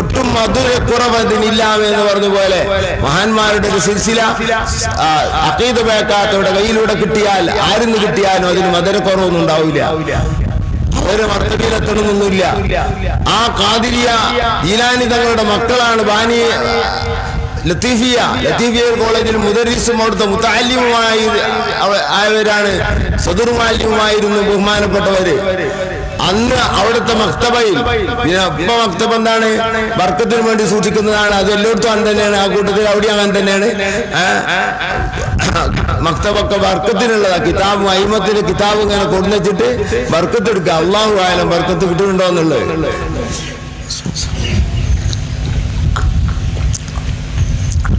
Speaker 2: ഒട്ടും മധുരക്കുറവതിനില്ലാമെന്ന് പറഞ്ഞ പോലെ മഹാന്മാരുടെ ഒരു സിൽസില അഖീദ ബേക്കാത്തവരുടെ കയ്യിലൂടെ കിട്ടിയാൽ ആരിന്ന് കിട്ടിയാലും അതിന് മധുരക്കുറവൊന്നും ഉണ്ടാവില്ല. അവര് മർത്തബിയിലെത്തണമെന്നൊന്നുമില്ല. ആ ഖാദിരിയ ജീലാനി തങ്ങളുടെ മക്കളാണ് ബാനി ലത്തീഫിയ കോളേജിൽ മുദരിസും അവിടുത്തെ മുതഅല്ലിമുമായി ആയവരാണ്. സദുർമാല്യമായിരുന്നു ബഹുമാനപ്പെട്ടവര്. അന്ന് അവിടുത്തെ മക്തബയിൽ ഇപ്പൊ മക്തബ് എന്താണ്? ബർക്കത്തിന് വേണ്ടി സൂക്ഷിക്കുന്നതാണ്. അത് എല്ലായിടത്തും അങ്ങനെ തന്നെയാണ്. ആ കൂട്ടത്തിൽ അവിടെ അങ്ങനെ തന്നെയാണ്. മക്തബൊക്കെ ബർക്കത്തിനുള്ളതാ. കിതാബ് അയിമത്തിന്റെ കിതാബ് ഇങ്ങനെ കൊണ്ടുവച്ചിട്ട് ബർക്കത്ത് എടുക്കുക. അള്ളാഹു ആയാലും ബർക്കത്ത് കിട്ടുന്നുണ്ടോ എന്നുള്ളത്.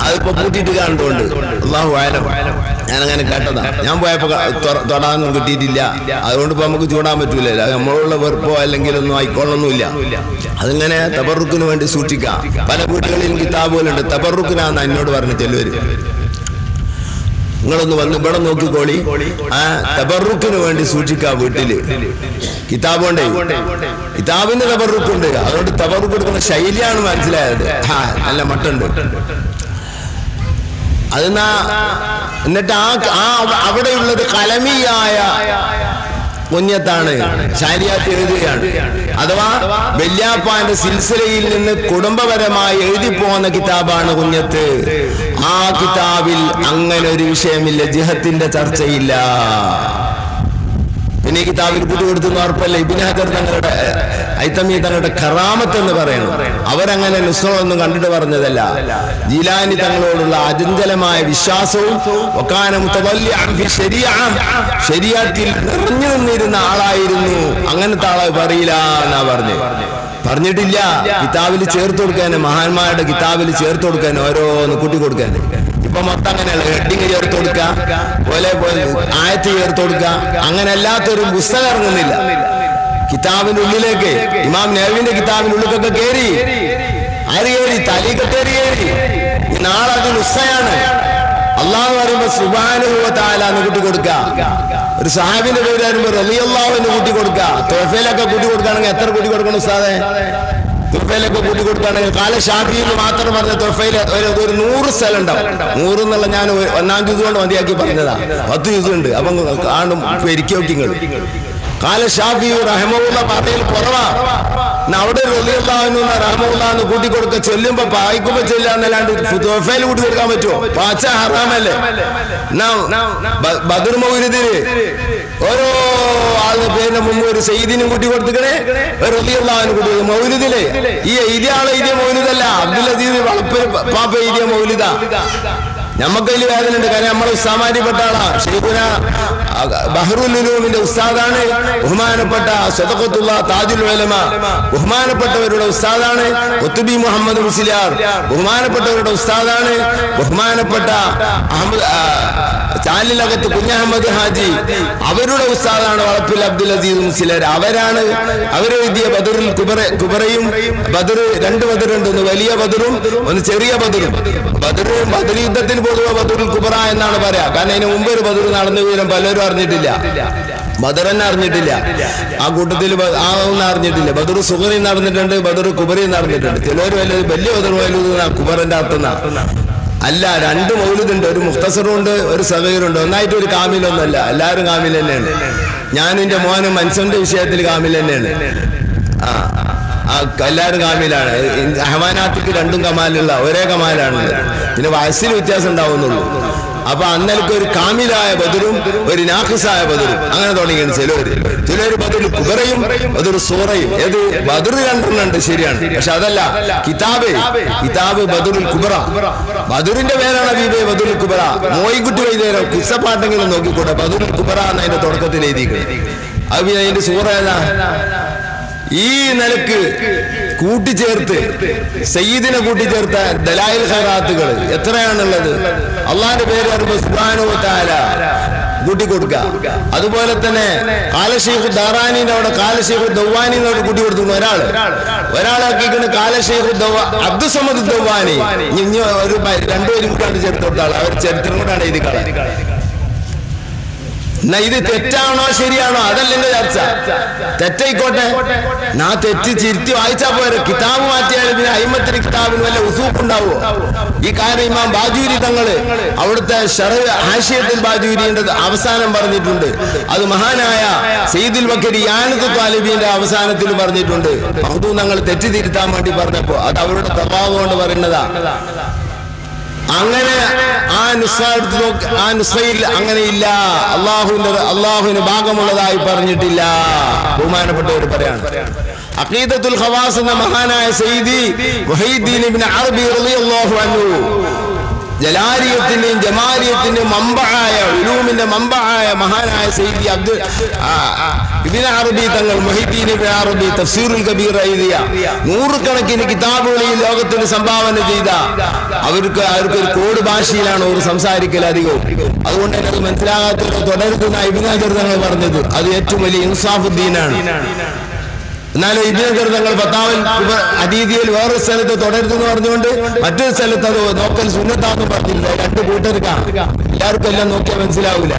Speaker 2: അതിപ്പോ പൂട്ടിയിട്ട് കാണുന്നുണ്ട്. അല്ലാഹു അഅലം. ഞാനങ്ങനെ കേട്ടതാ. ഞാൻ പോയപ്പോ തൊടാനൊന്നും കിട്ടിയിട്ടില്ല. അതുകൊണ്ട് ഇപ്പൊ നമുക്ക് ചൂടാൻ പറ്റൂലല്ലോ. നമ്മളുള്ള വെറുപ്പോ അല്ലെങ്കിൽ ഒന്നും ആയിക്കോളൊന്നുമില്ല. അതിങ്ങനെ തബറുക്കിന് വേണ്ടി സൂക്ഷിക്കാം. പല വീടുകളിലും കിതാബുകളുണ്ട്. തബറുക്കിനാന്ന് എന്നോട് പറഞ്ഞു ചെല്ലുവര്. നിങ്ങളൊന്ന് വന്ന് ഇവിടെ നോക്കിക്കോളി. ആ തബറുക്കിന് വേണ്ടി സൂക്ഷിക്കാം. വീട്ടില് കിതാബുണ്ടേ, കിതാബിന് തബറുക്കുണ്ട്. അതുകൊണ്ട് തബറുക്ക് എടുക്കുന്ന ശൈലിയാണ് മനസ്സിലായത്. നല്ല മട്ടുണ്ട്. അതെന്നാ എന്നിട്ട് അവിടെയുള്ളത് കലമിയായ കുഞ്ഞത്താണ്. ശാരിയാത്ത് എഴുതുകയാണ്. അഥവാ വല്യാപ്പാന്റെ സിൽസിലയിൽ നിന്ന് കുടുംബപരമായി എഴുതി പോകുന്ന കിതാബാണ് കുഞ്ഞത്ത്. ആ കിതാബിൽ അങ്ങനെ ഒരു വിഷയമില്ല, ജിഹത്തിന്റെ ചർച്ചയില്ല. പിന്നെ ഈ കിതാബിൽ കൂട്ടുകൊടുത്തെന്ന് ഉറപ്പല്ല. ഇബ്നു ഹജർ തങ്ങളുടെ ഹൈതമി തങ്ങളുടെ കറാമത്ത് എന്ന് പറയണം. അവരങ്ങനെ നുസ്ഖകളൊന്നും കണ്ടിട്ട് പറഞ്ഞതല്ല. ജീലാനി തങ്ങളോടുള്ള അചഞ്ചലമായ വിശ്വാസവും ശരീഅത്തിൽ നിറഞ്ഞു നിന്നിരുന്ന ആളായിരുന്നു. അങ്ങനത്തെ ആളെ പറയില്ല എന്നാ പറഞ്ഞിട്ടില്ല. കിതാബിൽ ചേർത്ത് കൊടുക്കാൻ, മഹാന്മാരുടെ കിതാബിൽ ചേർത്ത് കൊടുക്കാൻ, ഓരോന്ന് കൂട്ടി കൊടുക്കാൻ. ഇപ്പൊ മൊത്തം അങ്ങനെയല്ല. ഹെഡിങ് ചേർത്ത് കൊടുക്കുക, പോലെ ആയത്ത് ചേർത്ത് കൊടുക്കുക. അങ്ങനെ അല്ലാത്തൊരു പുസ്തകം ഇറങ്ങുന്നില്ല. കിതാബിന്റെ ഉള്ളിലേക്ക് ഇമാം നവവിന്റെ കിതാബിന്റെ ഉള്ളിലേക്കൊക്കെ കയറി. ആര് കയറി? തലീക്കത്തേറി കയറി. നാളെ അത് നുസ്ഖയാണ്. അള്ളാഹു പറയുമ്പോ സുബ്ഹാനഹു വ തആല എന്ന് കൂട്ടി കൊടുക്കുക. ഒരു സഹാബിന്റെ പേര് വരുമ്പോ റളിയല്ലാഹു എന്ന് കൂട്ടി കൊടുക്കുക. തോഫയിലൊക്കെ കൂട്ടി കൊടുക്കുകയാണെങ്കിൽ എത്ര കൂട്ടി കൊടുക്കണം ഉസ്താദേ? തുഫയിലൊക്കെ കൂട്ടി കൊടുക്കുകയാണെങ്കിൽ കാല ഷാഫി എന്ന് മാത്രം പറഞ്ഞ തുഫയിൽ ഒരു 100 സ്ഥലം ഉണ്ടാവും. 100 എന്നുള്ള ഞാൻ 1-ാം ജ്യൂസ് കൊണ്ട് മതിയാക്കി പറഞ്ഞതാ. 10 ജ്യൂസ് ഉണ്ട്. അപ്പം കാണും പെരിക്കോക്കിങ്ങൾ. കാല ഷാഫി റഹ്മത്തുള്ള പറയൽ കുറവാ. അവിടെ റളിയല്ലാഹു റഹ്മത്തുള്ള എന്ന് കൂട്ടി കൊടുക്കുക. ചെല്ലുമ്പോ പായിക്കുമ്പോ ചെല്ലാന്നല്ലാണ്ട് തുഫയിൽ കൂട്ടി കൊടുക്കാൻ പറ്റുമോ? പാച്ച ഹറാമല്ലേ? ബദർ മൗലിദിന് ഓരോ ആളുടെ പേരിന് മുമ്പ് ഒരു സയ്യിദിനും കൂട്ടി കൊടുത്തിക്കണേ, റളിയല്ലാഹു കൂട്ടി. മൗലിദിലെ ഈ എഴുതിയ ആളെ എഴുതിയ മൗലിദല്ല, അബ്ദുൽ അസീസ് വളപ്പൂർ പാപ്പ എഴുതിയ മൗലിദ. നമ്മക്കതിൽ വേദന ഉണ്ട്. കാരണം നമ്മളെ ഉസ്താമാരിപ്പെട്ട ആളാ. ശൈഖുന ബഹ്റുൽ ഉലൂമിന്റെ ഉസ്താദാണ്. ബഹുമാനപ്പെട്ട സദഖത്തുള്ള താജുൽ ഉലമ ബഹുമാനപ്പെട്ടവരുടെ ഉസ്താദാണ്. ഖുത്ബി മുഹമ്മദ് മുസ്ലിയാർ ബഹുമാനപ്പെട്ടവരുടെ ഉസ്താദാണ്. ബഹുമാനപ്പെട്ട ചാലിലകത്ത് കുഞ്ഞഹമ്മദ് ഹാജി അവരുടെ ഉസ്താദാണ് വളപ്പിൽ അബ്ദുൽ അസീസ് മുസ്ലിയാർ. അവരെഴുതിയ ബദറുൽ കുബറയും ബദർ 2 ബദറുണ്ട്. ഒന്ന് വലിയ ബദറും ഒന്ന് ചെറിയ ബദറും. ബദർ യുദ്ധത്തിന് പൊതുവെ ബദറുൽ കുബറ എന്നാണ് പറയാ. കാരണം അതിന് മുമ്പ് ഒരു ബദർ നടന്ന വിവരം പലരും അറിഞ്ഞിട്ടില്ല. ബദർ തന്നെ അറിഞ്ഞിട്ടില്ല. ആ കൂട്ടത്തിൽ ഒന്നും അറിഞ്ഞിട്ടില്ല. ബദർ സുഗറി നടന്നിട്ടുണ്ട്, ബദർ കുബറി നടന്നിട്ടുണ്ട്. ചിലവർ വലിയ ബദർ വലുത് കുബറിന്റെ അർത്ഥം അല്ല. 2 മൗലിദുണ്ട്. ഒരു മുഖ്തസറുണ്ട്, ഒരു സഗീറുണ്ട്. ഒന്നായിട്ട് ഒരു കാമിലൊന്നുമല്ല. എല്ലാവരും കാമിൽ തന്നെയാണ്. ഞാൻ എന്റെ മോനും മനുഷ്യന്റെ വിഷയത്തിൽ കാമിൽ തന്നെയാണ്. എല്ലാവരും കാമിലാണ്. അഹ്വാനാത്തിക്ക് 2 കമാലുള്ള ഒരേ കമാലാണ്. പിന്നെ വയസ്സിൽ വ്യത്യാസം ഉണ്ടാവുന്നുള്ളൂ. അപ്പൊ അന്നേക്ക് ഒരു കാമിലായ ബദറും ഒരു നാഖിസായ ബദറും അങ്ങനെ തുടങ്ങിയാണ് ചിലര് ബദറുൽ കുബറയും ബദറുൽ സൂറയും. ഏത് ബദർ 2 ഉണ്ട്, ശരിയാണ്. പക്ഷെ അതല്ല കിതാബ് ബദറുൽ കുബറ. ബദറിന്റെ പേരാണ് ഹബീബേ ബദറുൽ കുബറ. മോയിൻകുട്ടി വൈദ്യരോ കുസ്സപ്പാട്ടെങ്കിലും നോക്കിക്കൂടെ. ബദറുൽ കുബറ എന്നതിന്റെ തുടക്കത്തിൽ എഴുതിക്കുന്നത്. അത് പിന്നെ അതിന്റെ സൂറ ഏതാ? ഈ നിലക്ക് കൂട്ടിച്ചേർത്ത് സയ്യിദിനെ കൂട്ടിച്ചേർത്ത ദലായിൽ ഖൈറാത്തുകൾ എത്രയാണുള്ളത്? അള്ളാന്റെ പേര് പറയുമ്പോ സുബ്ഹാനഹു വ തആല കൂട്ടിക്കൊടുക്ക. അതുപോലെ തന്നെ കാലശൈഖ് ദാറാനിന്റെ അവിടെ കാലശൈഖ് ദൗവാനിനോട് കൂട്ടി കൊടുത്തു. ഒരാളാക്കിക്കുന്ന കാലശൈഖ് അബ്ദുസമദ് ദൗവാനി. ഇനി ഒരു 2 പേരും കൂട്ടാണ്ട് ചേർത്ത് കൊടുത്ത ആൾ. അവർ ചരിത്രം കൊണ്ടാണ് എഴുതി കളയാൻ. എന്നാ ഇത് തെറ്റാണോ ശരിയാണോ അതല്ല എന്റെ ചർച്ച. തെറ്റായിക്കോട്ടെ, ഞാൻ തെറ്റ് ചിരുത്തി വായിച്ചാ പോരെ. കിതാബ് മാറ്റിയാലും പിന്നെ അയിമത്തിന് കിതാബിന് വല്ല ഉസൂപ്പ് ഉണ്ടാവോ? ഈ കാര്യം ഇമാം ബാജൂരി തങ്ങള് അവിടുത്തെ ശറഹ് ഹാഷിയത്തുൽ ബാജൂരിന്റെ അവസാനം പറഞ്ഞിട്ടുണ്ട്. അത് മഹാനായ സയ്യിദുൽ ബക്കരി യാനത്ത് ത്വാലിബിന്റെ അവസാനത്തിൽ പറഞ്ഞിട്ടുണ്ട്. മഹ്ദൂം തങ്ങൾ തെറ്റ് തിരുത്താൻ വേണ്ടി പറഞ്ഞപ്പോ അത് അവരുടെ തവാവ് കൊണ്ട് പറയുന്നതാ. അങ്ങനെ ആ നുസ്ഖയിൽ അങ്ങനെയില്ല. അള്ളാഹുവിന് ഭാഗമുള്ളതായി പറഞ്ഞിട്ടില്ല. ബഹുമാനപ്പെട്ടവർ പറയാണ്. അഖീദത്തുൽ ഖവാസ് എന്ന മഹാനായ സയ്യിദി മുഹയ്യിദ്ദീൻ ഇബ്നു അറബി റളിയല്ലാഹു അൻഹു ജലാലിയത്തിന്റെയും ജമാലിയത്തിന്റെയും മമ്പആയ ഉലൂമിന്റെ മമ്പആയ മഹാനായ സയ്യിദി ഇബ്നു അറബി തങ്ങൾ മുഹീദ്ദീൻ ഇബ്നു അറബി തഫ്സീറുൽ കബീർ എഴുതിയ നൂറുകണക്കിന് കിതാബുകൾ ഈ ലോകത്തിന് സംഭാവന ചെയ്ത അവർക്ക് ഒരു കോഡ് ഭാഷയിലാണ് അവർ സംസാരിക്കൽ അധികവും. അതുകൊണ്ട് തന്നെ അത് മനസ്സിലാകാത്തവരെ തുടരുന്ന ഇബ്നു ഹജർ തങ്ങൾ പറഞ്ഞത് അത് ഏറ്റവും വലിയ ഇൻസാഫുദ്ദീനാണ്. എന്നാലും ഇബ്നു ഹജർ തങ്ങൾ ഫത്താവൽ ഹദീദിയയിൽ വേറൊരു സ്ഥലത്ത് തുടരുതെന്ന് പറഞ്ഞുകൊണ്ട് മറ്റൊരു സ്ഥലത്ത് അത് നോക്കൽ സുന്നത്താന്ന് പറഞ്ഞില്ല. രണ്ട് കൂട്ടർക്കാണ്, എല്ലാവർക്കും എല്ലാം നോക്കിയാൽ മനസ്സിലാവൂല.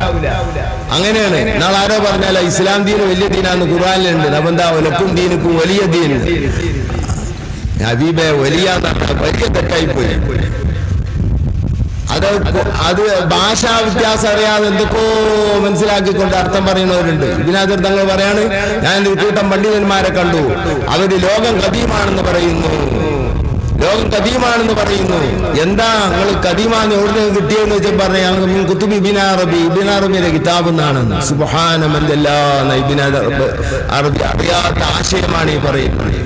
Speaker 2: അങ്ങനെയാണ്. നാളെ ആരോ പറഞ്ഞാല ഇസ്ലാം ദീന് വലിയ ദീനാന്ന് ഖുർആനിലുണ്ട്. അപ്പെന്താ ലക്കും ദീനുക്കും വലിയ ദീൻ. ഹബീബെ വലിയ വലിയ തെറ്റായി പോയി. അത് ഭാഷാ വ്യത്യാസം അറിയാതെ എന്തൊക്കെയോ മനസ്സിലാക്കിക്കൊണ്ട് അർത്ഥം പറയുന്നവരുണ്ട്. ഇതിനകത്ത് തങ്ങൾ പറയാണ്, ഞാൻ ഒരു കൂട്ടം പണ്ഡിതന്മാരെ കണ്ടു, അവര് ലോകം കദീമാണെന്ന് പറയുന്നു. ലോകം കദീമാണെന്ന് പറയുന്നു. എന്താ നിങ്ങൾ കദീമാന്ന് എവിടെ കിട്ടിയെന്ന് വെച്ചാൽ പറയാ കുത്തുബ് ഇബ്നു അറബിയുടെ കിതാബ് എന്നാണ്. സുബ്ഹാനല്ലാഹ് ഇബ്നു അറബി അറിയാത്ത ആശയമാണ് ഈ പറയുന്നത്.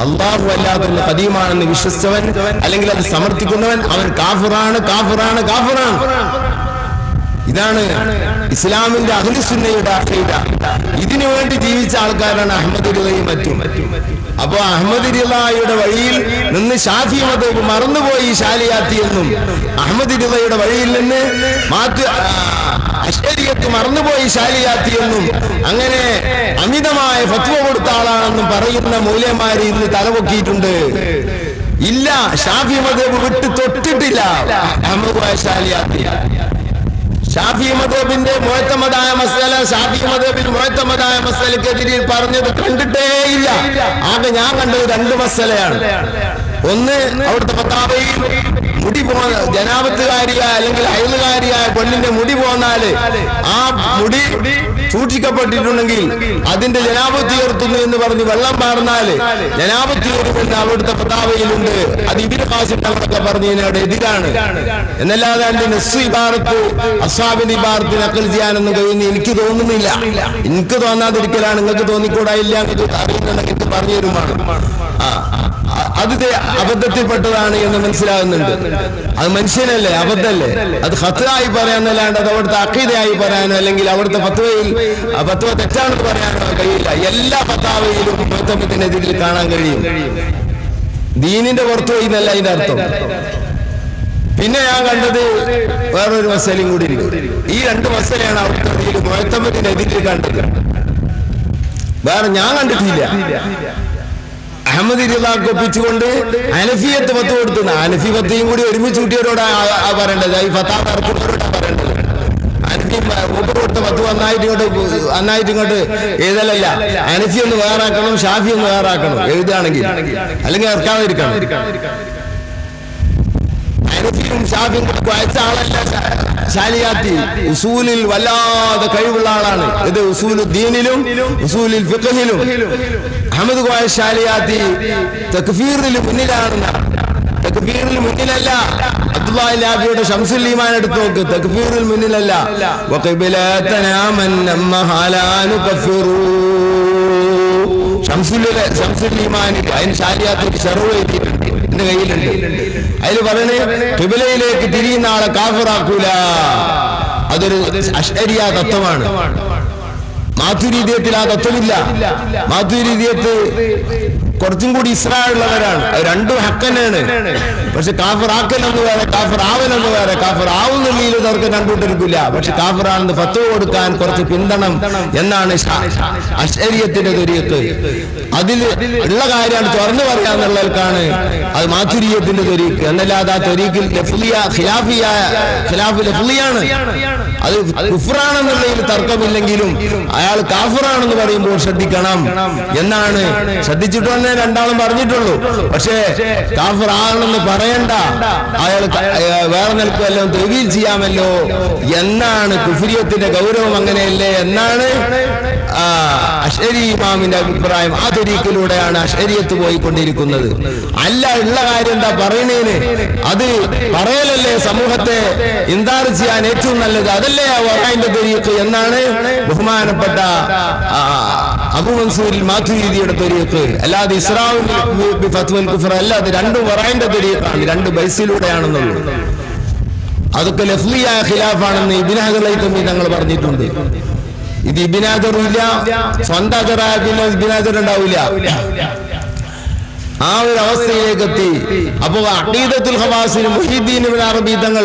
Speaker 2: അള്ളാഹു അല്ലാതെ ഖദീമാണെന്ന് വിശ്വസിച്ചവൻ അല്ലെങ്കിൽ അത് സമർത്ഥിക്കുന്നവൻ അവൻ കാഫിറാണ്. ഇതാണ് ഇസ്ലാമിന്റെ അഹ്ലുസുന്നയുടെ അഖീദ. ഇതിനു വേണ്ടി ജീവിച്ച ആൾക്കാരാണ് അഹ്മദ് റിളയും മറ്റും. അപ്പൊ അഹ്മദ് റിളയുടെ വഴിയിൽ നിന്ന് ഷാഫി മദ്ഹബ് മറന്നുപോയി ശാലിയാത്തി എന്നും, അഹ്മദ് റിളയുടെ വഴിയിൽ നിന്ന് അശ്അരിയത്ത് മറന്നുപോയി ശാലിയാത്തി എന്നും, അങ്ങനെ അമിതമായ ഫത്വ കൊടുത്ത ആളാണെന്നും പറയുന്ന മൂല്യന്മാര് ഇന്ന് തലപൊക്കിയിട്ടുണ്ട്. ഇല്ല, ഷാഫി മദ്ഹബ് വിട്ട് തൊട്ടിട്ടില്ല അഹ്മദ് ശാലിയാത്തി. ഷാഫി മദ്ഹബിന്റെ മുഅ്തമദായ മസ്അല, ഷാഫി മദ്ഹബിൽ മുഅ്തമദായ മസ്അലക്കെതിരെ പറഞ്ഞത് കണ്ടിട്ടേയില്ല. ആകെ ഞാൻ കണ്ടത് രണ്ട് മസ്അലയാണ്. ഒന്ന്, അവിടുത്തെ ഫത്താവയിൽ മുടി ജനാപത്തുകാരിയായ അല്ലെങ്കിൽ അയലുകാരിയായ പെണ്ണിന്റെ മുടി പോന്നാല് ആ മുടി സൂക്ഷിക്കപ്പെട്ടിട്ടുണ്ടെങ്കിൽ അതിന്റെ ജനാപത്ത് ഉയർത്തുന്നു എന്ന് പറഞ്ഞ് വെള്ളം പാർന്നാല് ജനാപത്ത് ഉയർത്തുന്ന അവിടുത്തെ ഫത്താവയിലുണ്ട്. അത് ഇബ്നു ഖാസിം തങ്ങളൊക്കെ പറഞ്ഞതിനോട് എതിരാണ്. എന്നല്ലാതെ അതിന്റെ നസ്സ് ഇബാറത്ത് അസ്ഹാബിന്റെ ഇബാറത്ത് നഖൽ ചെയ്യാനൊന്നും കഴിയുന്ന എനിക്ക് തോന്നുന്നില്ല. എനിക്ക് തോന്നാതിരിക്കലാണ്, നിങ്ങൾക്ക് തോന്നിക്കൂടായില്ല. നിങ്ങൾക്ക് അറിയുന്നുണ്ടെങ്കിൽ എനിക്ക് പറഞ്ഞു തരുമാണ്. അത് അബദ്ധത്തിൽപ്പെട്ടതാണ് എന്ന് മനസ്സിലാകുന്നുണ്ട്. അത് മനുഷ്യനല്ലേ, അബദ്ധല്ലേ. അത് ഖത്ആയി പറയാനല്ലാണ്ട് അത് അവിടുത്തെ അഖീദയായി പറയാനോ അല്ലെങ്കിൽ അവിടുത്തെ ഫത്വയിൽ ഫത്വ തെറ്റാണെന്ന് പറയാനോ കഴിയില്ല. എല്ലാ ഫത്താവയിലും മുഅ്തമദിനെതിരിൽ കാണാൻ കഴിയും. ദീനിന്റെ പുറത്തു പോയി എന്നല്ല ഇതിന്റെ അർത്ഥം. പിന്നെ ഞാൻ കണ്ടത് വേറൊരു മസലയും കൂടി ഉണ്ട്. ഈ രണ്ട് മസലയാണ് അവിടുത്തെ മുഅ്തമദിനെതിരിൽ കണ്ടത്. വേറെ ഞാൻ കണ്ടിട്ടില്ല. അഹമ്മദ് റിളാക്ക് ഒപ്പിച്ചുകൊണ്ട് ഹനഫിയത്ത് ഫത്വ കൊടുത്തുന്ന ഹനഫി ഫത്വയും കൂടി ഒരുമിച്ച് കൂട്ടിയവരോടാ പറയേണ്ടത്. ഈ ഫത്താവ് ഇറക്കുന്നവരോടാ പറയേണ്ടത്. ഹനഫി മൂപ്പർ കൊടുത്ത ഫത്വ നന്നായിട്ട് ഇങ്ങോട്ട് എഴുതലല്ല. ഹനഫി ഒന്ന് വേറാക്കണം, ഷാഫി ഒന്ന് വേറാക്കണം എഴുതുകയാണെങ്കിൽ, അല്ലെങ്കിൽ ഇറക്കാതിരിക്കണം. ഹനഫിയും ഷാഫിയും വായിച്ച ആളല്ല ശാലിയാത്തി. ഉസൂലിൽ വല്ലാതെ കഴിവുള്ള ആളാണ്. ഇത് ഉസൂലു ദീനിലും ഉസൂലിൽ ഫിഖഹിലും. അഹമ്മദ് കോയ ശാലിയാത്തി തക്ഫീറിൽ മുന്നിലാണ്. തക്ഫീറിൽ മുന്നിലല്ല. അബ്ദുല്ലാഹി ലാബിയുടെ ശംസുൽ ഈമാൻ എടുത്ത് നോക്ക്, തക്ഫീറിൽ മുന്നിലല്ല. വഖിബലതനാ മൻ അമ്മഹാലാ നുകഫിറു. ശംസുൽ ഈമാനിൽ അതിന് ശാലിയാത്തി ശർഹ് എഴുതിയിട്ടുണ്ട്, എന്റെ കയ്യിലുണ്ട്. അതിൽ പറയണേ ഖിബലയിലേക്ക് തിരിയുന്ന ആളെ കാഫിറാക്കൂല. അതൊരു അശ്അരിയ തത്വമാണ്. മാതുരീദിയത്തിൽ ആ തത്വമില്ല. മാതുരീദിയത്ത് കുറച്ചും കൂടി ഇസ്രായേലുള്ളവരാണ്. അത് രണ്ടും ഹക്കനാണ്. പക്ഷെ കാഫിർ ആക്കലെന്ന് വേറെ, കാഫിർ ആവലെന്ന് വേറെ. കാഫിർ ആവുന്നുള്ളിൽ തർക്ക് കണ്ടുകൊണ്ടിരിക്കില്ല. പക്ഷെ കാഫിറാണെന്ന് ഫത്വ കൊടുക്കാൻ കുറച്ച് പിന്തണം എന്നാണ് അശ്അരിയത്തിന്റെ ത്വരീഖ്. അതിൽ ഉള്ള കാര്യമാണ് തുറന്നു പറയാന്നുള്ളവർക്കാണ് അത് മാതുരീദിയത്തിന്റെ ത്വരീഖ്. എന്നല്ലാതെ ആ ത്വരീഖിൽ ഖിലാഫ് ലഫ്ലിയാണ്. അത് കുഫ്റാണെന്നുള്ളതിൽ തർക്കമില്ലെങ്കിലും അയാൾ കാഫിറാണെന്ന് പറയുമ്പോൾ ശ്രദ്ധിക്കണം എന്നാണ്. ശ്രദ്ധിച്ചിട്ട് തന്നെ രണ്ടാളും പറഞ്ഞിട്ടുള്ളൂ. പക്ഷേ കാഫിർ ആണെന്ന് പറയണ്ട, അയാൾ വേറെ നിൽക്കുമല്ലോ, തൗഹീൽ ചെയ്യാമല്ലോ എന്നാണ്. കുഫ്രിയത്തിന്റെ ഗൗരവം അങ്ങനെയല്ലേ എന്നാണ് അശ്അരി ഇമാമിന്റെ അഭിപ്രായം. ആ തരീഖിലൂടെയാണ് അശ്അരിയത്ത് പോയിക്കൊണ്ടിരിക്കുന്നത്. അല്ല, ഉള്ള കാര്യം എന്താ പറയണേന്, അത് പറയലല്ലേ സമൂഹത്തെ ഇൻദാർ ചെയ്യാൻ ഏറ്റവും നല്ലത്. അതല്ലേ വറാഇന്റെ തരീഖ് എന്നാണ് ബഹുമാനപ്പെട്ട അബൂ മൻസൂർ മാതുരീദിയുടെ തരീഖ്. അല്ലാതെ ഇസ്റാഉൽ ഫത്വൽ കുഫർ അല്ല. അത് രണ്ടും വറാഇന്റെ തരീഖാണ്, രണ്ട് ബൈസിലൂടെയാണെന്നുള്ളൂ. അതൊക്കെ ലഫ്ലിയായ ഖിലാഫാണെന്ന് ഇബ്നു ഹജർ ഹൈതമി തങ്ങൾ പറഞ്ഞിട്ടുണ്ട്. ഇത് ഇബ്നു ഹജറും ഇല്ല, സ്വന്തം ഹജറായ പിന്നെ ഇബ്നു ഹജർ ഉണ്ടാവില്ല. ആ ഒരു അവസ്ഥയിലേക്ക് എത്തി. അപ്പോ അഖീദത്തുൽ ഖവാസിൽ മുഹീദ്ദീൻ ഇബ്നു അറബി തങ്ങൾ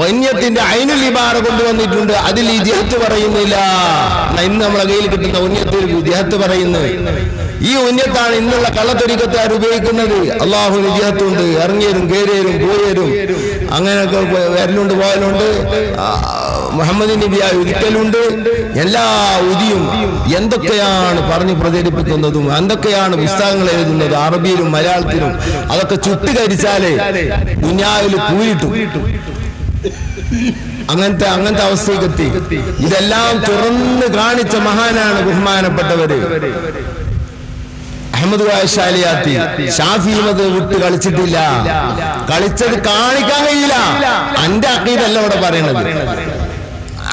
Speaker 2: ഉന്യത്തിന്റെ ഐനുൽ ഇബാറ കൊണ്ടുവന്നിട്ടുണ്ട്. അതിൽ ഈ ജിഹത്ത് പറയുന്നില്ല. ഇന്ന് നമ്മളെ കയ്യിൽ കിട്ടുന്ന ഉന്യത്തിൽ ജിഹത്ത് പറയുന്നു. ഈ ഉന്യത്താണ് ഇന്നുള്ള കള്ളത്തൊരിക്കത്താർ ഉപയോഗിക്കുന്നത്. അള്ളാഹുവിന് ജിഹത്തുണ്ട്, ഇറങ്ങിയരും കയറിയരും പോയരും അങ്ങനെയൊക്കെ വരലുണ്ട് പോയാലുണ്ട്. മുഹമ്മദ് നബിയായി ഒരിക്കലുണ്ട്. എല്ലാ ഉദിയും എന്തൊക്കെയാണ് പറഞ്ഞ് പ്രചരിപ്പിക്കുന്നതും എന്തൊക്കെയാണ് പുസ്തകങ്ങൾ എഴുതുന്നത് അറബിയിലും മലയാളത്തിലും. അതൊക്കെ ചുട്ടുകരിച്ചാലേ ദുനിയാവിൽ കൂരിട്ടു. അങ്ങനത്തെ അവസ്ഥയ്ക്ക് എത്തി. ഇതെല്ലാം തുറന്ന് കാണിച്ച മഹാനാണ് ബഹുമാനപ്പെട്ടവര് അഹ്മദ് വായശാലിയാത്തി. ഷാഫി മദ്ഹബ് വിട്ട് കളിച്ചിട്ടില്ല. കളിച്ചത് കാണിക്കാൻ കഴിയില്ല. എന്റെ അഖീദല്ല ഇവിടെ പറയണത്.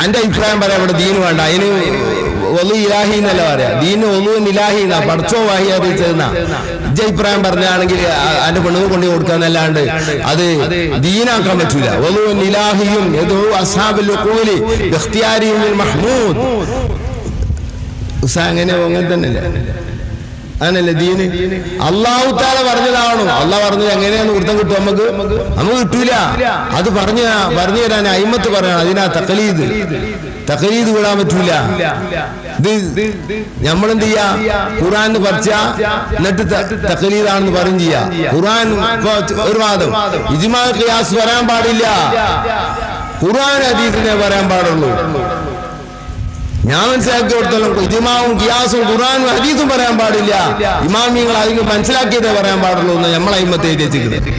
Speaker 2: എന്റെ അഭിപ്രായം പറയാം. ഇവിടെ ദീന് വേണ്ട. അതിന് ഒലു ഇലാഹി എന്നല്ല പറയാ. ദീന് ഒലുവിൻ ഇലാഹി എന്നാ പഠിച്ചോ വാഹി അറിയിച്ചതെന്നാ ഇജ്ജ അഭിപ്രായം പറഞ്ഞാണെങ്കിൽ അതിന്റെ പെണ്ണുകൾ കൊണ്ടു കൊടുക്കാന്നല്ലാണ്ട് അത് ദീനാക്കാൻ പറ്റൂല. ഒലുവിൻ ഇലാഹിയും അസ്ഹാബുൽ ഉഖൂലി ബിഖ്തിയാരിഹിം മഹ്മൂദ്. അങ്ങനെ തന്നെയല്ലേ അങ്ങനല്ലേ ദീന്. അള്ളാഹു തആല പറഞ്ഞതാണോ? അള്ളാഹ് പറഞ്ഞത് എങ്ങനെയാന്ന് വൃത്തം കിട്ടും? നമുക്ക് കിട്ടൂല. അത് പറഞ്ഞു തരാൻ അയിമത്ത് പറയണം. അതിനാ തഖലീദ് വിടാൻ പറ്റൂല. ഇത് നമ്മളെന്ത് ചെയ്യാ? ഖുർആൻ പഠിച്ചാ എന്നിട്ട് തഖലീദാണെന്ന് പറയും ചെയ്യാ. ഖുർആൻ ഒരു വാദം ഇജ്മാ ഖിയാസ് പറയാൻ പാടില്ല. ഖുർആൻ ഹദീസിനെ പറയാൻ പാടുള്ളൂ. ഞാൻ മനസ്സിലാക്കി കൊടുത്തോളം ഇജ്മാവും ഖിയാസും ഖുർആനും ഹദീസും പറയാൻ പാടില്ല. ഇമാമിങ്ങൾ അതിന് മനസ്സിലാക്കിയതേ പറയാൻ പാടുള്ളൂ എന്ന് നമ്മളെ അയിമത്ത് എഴുതി വെച്ചിരിക്കുന്നത്.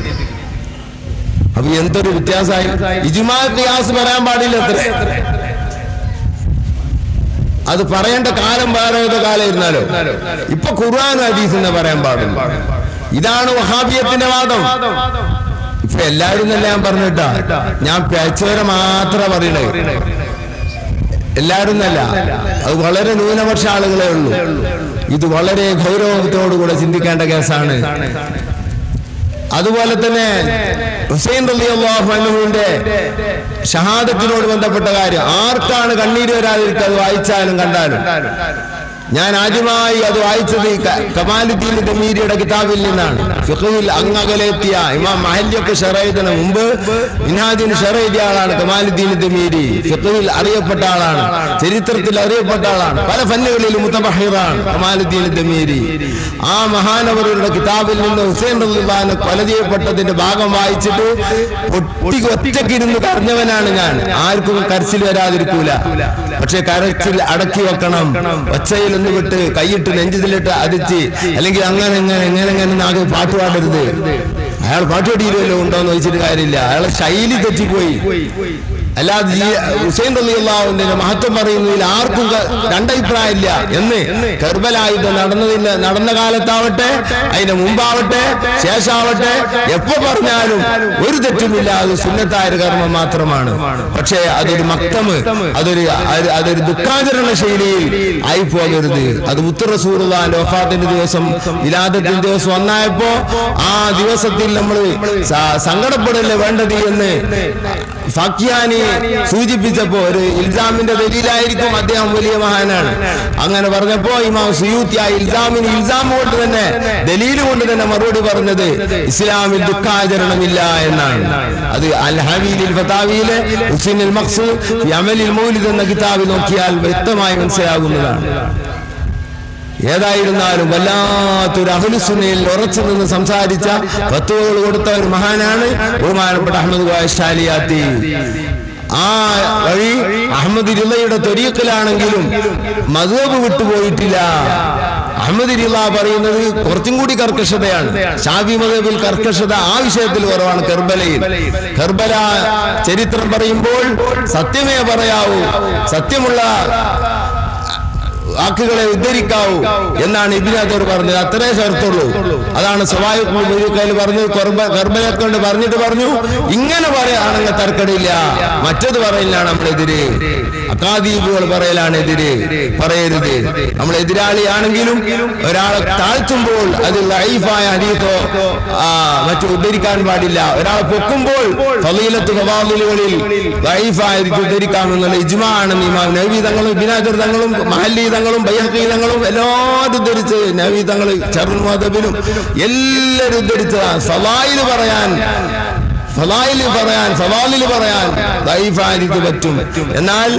Speaker 2: അപ്പൊ എന്തൊരു വ്യത്യാസമായി. ഇജ്മാ ഖിയാസ് പറയാൻ പാടില്ല. അത് പറയേണ്ട കാലം വേറെ ഏതോ കാലം ഇരുന്നാലോ. ഇപ്പൊ ഖുർആനും ഹദീസിനെ പറയാൻ പാടില്ല. ഇതാണ് വഹാബിയത്തിന്റെ വാദം. ഇപ്പൊ എല്ലാവരും തന്നെ ഞാൻ പറഞ്ഞിട്ടാ. ഞാൻ പേച്ചവരെ മാത്രം പറയണേ. എല്ലാവരും എന്നല്ല. അത് വളരെ ന്യൂനപക്ഷ ആളുകളെ ഉള്ളൂ. ഇത് വളരെ ഗൗരവത്തോടുകൂടെ ചിന്തിക്കേണ്ട കേസാണ്. അതുപോലെ തന്നെ ഹുസൈൻ റളിയല്ലാഹു അൻഹുവിന്റെ ഷഹാദത്തിനോട് ബന്ധപ്പെട്ട കാര്യം ആർക്കാണ് കണ്ണീര് വരാതിരിക്കുക? അത് വായിച്ചാലും കണ്ടാലും. ഞാൻ ആദ്യമായി അത് വായിച്ചത് കമാലുദ്ദീൻ ദമീരിയുടെ കിതാബിൽ നിന്നാണ്. ഫിഖ്ഹിൽ അങ്ങകലെത്തിയ ഇമാം മഹല്ലിയൊക്കെ ഷറഹ് മുമ്പ് മിൻഹാജിന് ഷറഹ് എഴുതിയ ആളാണ് കമാലുദ്ദീൻ ദമീരി. ഫിഖ്ഹിൽ അറിയപ്പെട്ട ആളാണ്, ചരിത്രത്തിൽ അറിയപ്പെട്ട ആളാണ്, പല ഫന്നുകളിലും മുതബഹിറാണ് കമാലുദ്ദീൻ ദമീരി. ആ മഹാനവരുടെ കിതാബിൽ നിന്ന് ഹുസൈൻ റളിയല്ലാഹു അൻഹു കൊല ചെയ്യപ്പെട്ടതിന്റെ ഭാഗം വായിച്ചിട്ട് ഒറ്റക്കിരുന്ന് കരഞ്ഞവനാണ് ഞാൻ. ആർക്കും കരച്ചിൽ വരാതിരിക്കൂല. പക്ഷെ കരച്ചിൽ അടക്കി വെക്കണം. ഒച്ചയിൽ വിട്ട് കൈയിട്ട് നെഞ്ചിലിട്ട് അടിച്ച് അല്ലെങ്കിൽ അങ്ങനെ നാകെ പാട്ട് പാടരുത്. അയാൾ പാട്ട് പാടിയില്ലല്ലോ ഉണ്ടോന്ന് ചോദിച്ചിട്ട് കാര്യമില്ല. അയാളെ ശൈലി തെറ്റിപ്പോയി. അല്ലാതെ ഹുസൈൻ റളിയല്ലാഹുവിന്റെ മഹത്വം പറയുന്നതിൽ ആർക്കും രണ്ടഭിപ്രായമില്ല എന്ന്. കർബല യുദ്ധം നടന്ന കാലത്താവട്ടെ, അതിന്റെ മുമ്പാവട്ടെ, ശേഷാവട്ടെ, എപ്പോ പറഞ്ഞാലും ഒരു തെറ്റുമില്ല. അത് സുന്നത്തായ കർമ്മം മാത്രമാണ്. പക്ഷേ അതൊരു മക്തമ്, അതൊരു ദുഃഖാചരണ ശൈലിയിൽ ആയി പോകരുത്. അത് മുത്ത് റസൂലുള്ളാഹിന്റെ വഫാത്തിന്റെ ദിവസം, വിലാദത്തിന്റെ ദിവസം ഒന്നായപ്പോ ആ ദിവസത്തിൽ നമ്മൾ സങ്കടപ്പെടല്ലേ വേണ്ടത് എന്ന് ഫാക്കിയാനി സൂചിപ്പിച്ചപ്പോ ഒരു ഇൽസാമിന്റെ ദലീലായിരിക്കും. അദ്ദേഹം വലിയ മഹാനാണ്. അങ്ങനെ പറഞ്ഞപ്പോ ഇമാം സുയൂത്തി ആ ഇൽസാം കൊണ്ട് തന്നെ ദലീല് കൊണ്ട് തന്നെ മറുപടി പറഞ്ഞത് ഇസ്ലാമിൽ ദുഃഖാചരണമില്ല എന്നാണ്. അത് അൽ ഹവീലിൽ ഫതാവിയിലെ ഹുസ്നുൽ മഖ്സൂദ് ഫി അമലിൽ മൗലിദ് എന്ന കിതാബിൽ നോക്കിയാൽ വ്യക്തമായി മനസ്സിലാകുന്നതാണ്. ഏതായിരുന്നാലും വല്ലാത്തൊരു അഹ്ലുസുന്നയിൽ ഉറച്ചു നിന്ന് സംസാരിച്ച ഫത്വകൾ കൊടുത്ത ഒരു മഹാനാണ് ബഹുമാനപ്പെട്ട അഹ്മദ് വായശാലിയാത്തി. ആ വഴി അഹ്മദ് റിളയുടെ ത്വരീഖിലാണെങ്കിലും മദ്ഹബ് വിട്ടുപോയിട്ടില്ല. അഹ്മദ് റിള പറയുന്നത് കുറച്ചും കൂടി കർക്കശതയാണ്. ശാഫി മദ്ഹബിൽ കർക്കശത ആ വിഷയത്തിൽ കുറവാണ്. കർബല ചരിത്രം പറയുമ്പോൾ സത്യമേ പറയാവൂ, സത്യമുള്ള വാക്കുകളെ ഉദ്ധരിക്കാവൂ എന്നാണ് ഇബ്നു ഹജർ പറഞ്ഞത്. അത്രേ ചേർത്തുള്ളൂ. അതാണ് സവായിഖ് പറഞ്ഞു. കർബലയെ കൊണ്ട് പറഞ്ഞിട്ട് പറഞ്ഞു, ഇങ്ങനെ പറയുകയാണെങ്കിൽ തർക്കടില്ല, മറ്റത് പറയില്ലാണ് നമ്മളെതിരെ. അക്കാദീബുകൾ പറയലാണ് പറയരുത്. നമ്മൾ എതിരാളിയാണെങ്കിലും ഒരാളെ താഴ്ത്തുമ്പോൾ അത് ലൈഫായ ഹദീസോ മറ്റു ഉദ്ധരിക്കാൻ പാടില്ല. ഒരാളെ പൊക്കുമ്പോൾ ഫളീലത്ത് ഫവാദിലുകളിൽ ലൈഫായ ഉദ്ധരിക്കാമെന്നുള്ള ഇജ്മാ ആണെന്ന് ഇമാം നവവി തങ്ങളും ഇബ്നു ഹജർ തങ്ങളും മഹല്ലി തങ്ങളും ബൈഹഖി തങ്ങളും എല്ലാവരും ഉദ്ധരിച്ച്, നവവി തങ്ങൾ ശർഹുൽ മുഹദ്ദബിലും എല്ലാവരും ഉദ്ധരിച്ചതാണ്. ഫളായില് പറയാൻ ദഈഫായിരിക്കും പറ്റും, എന്നാൽ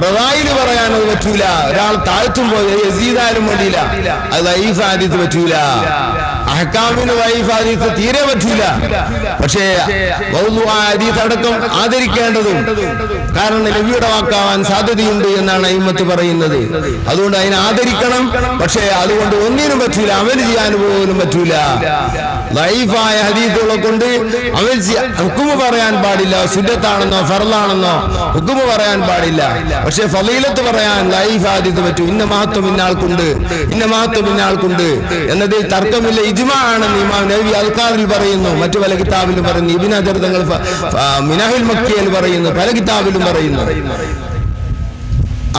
Speaker 2: റവായില് പറയാൻ അത് പറ്റൂല. ഒരാൾ താഴ്ത്തുമ്പോൾ യസീദായാലും വേണ്ടിയില്ല, അത് ദഈഫായിരിക്കും പറ്റൂല. അഹ്കാമിന് ദഈഫായിരിക്കും തീരെ പറ്റൂല. പക്ഷേ ഹദീസ് അടക്കം ആദരിക്കേണ്ടതും, കാരണം നബിയുടെ വാക്കാവാൻ സാധ്യതയുണ്ട് എന്നാണ് അയിമ്മത്ത് പറയുന്നത്. അതുകൊണ്ട് അതിനെ ആദരിക്കണം. പക്ഷേ അതുകൊണ്ട് ഒന്നിനും പറ്റൂല, അമൽ ചെയ്യാൻ പോലും പറ്റൂല. ദഈഫായ ഹദീസുകളെ കൊണ്ട് അമൽ ഹുക്കുമ് പറയാൻ പാടില്ല. സുന്നത്താണെന്നോ ഫർളാണെന്നോ ഹുക്കുമ് പറയാൻ പാടില്ല. പക്ഷെ ഫളീലത്ത് പറയാൻ ലൈഫ് ഹദീസ് പറ്റും. ഇന്ന മഹത്വം ഇന്നാൾക്കുണ്ട് എന്നതിൽ തർക്കമില്ല. ഇജ്മാ ആണെന്ന് ഇമാം നവവി അൽഖാറിൽ പറയുന്നു, മറ്റു പല കിതാബിലും പറയുന്നു, ഇബ്നു ഹജർ തങ്ങൾ മിനാഹിൽ മക്കിയിൽ പറയുന്നു, പല കിതാബിലും പറയുന്നു.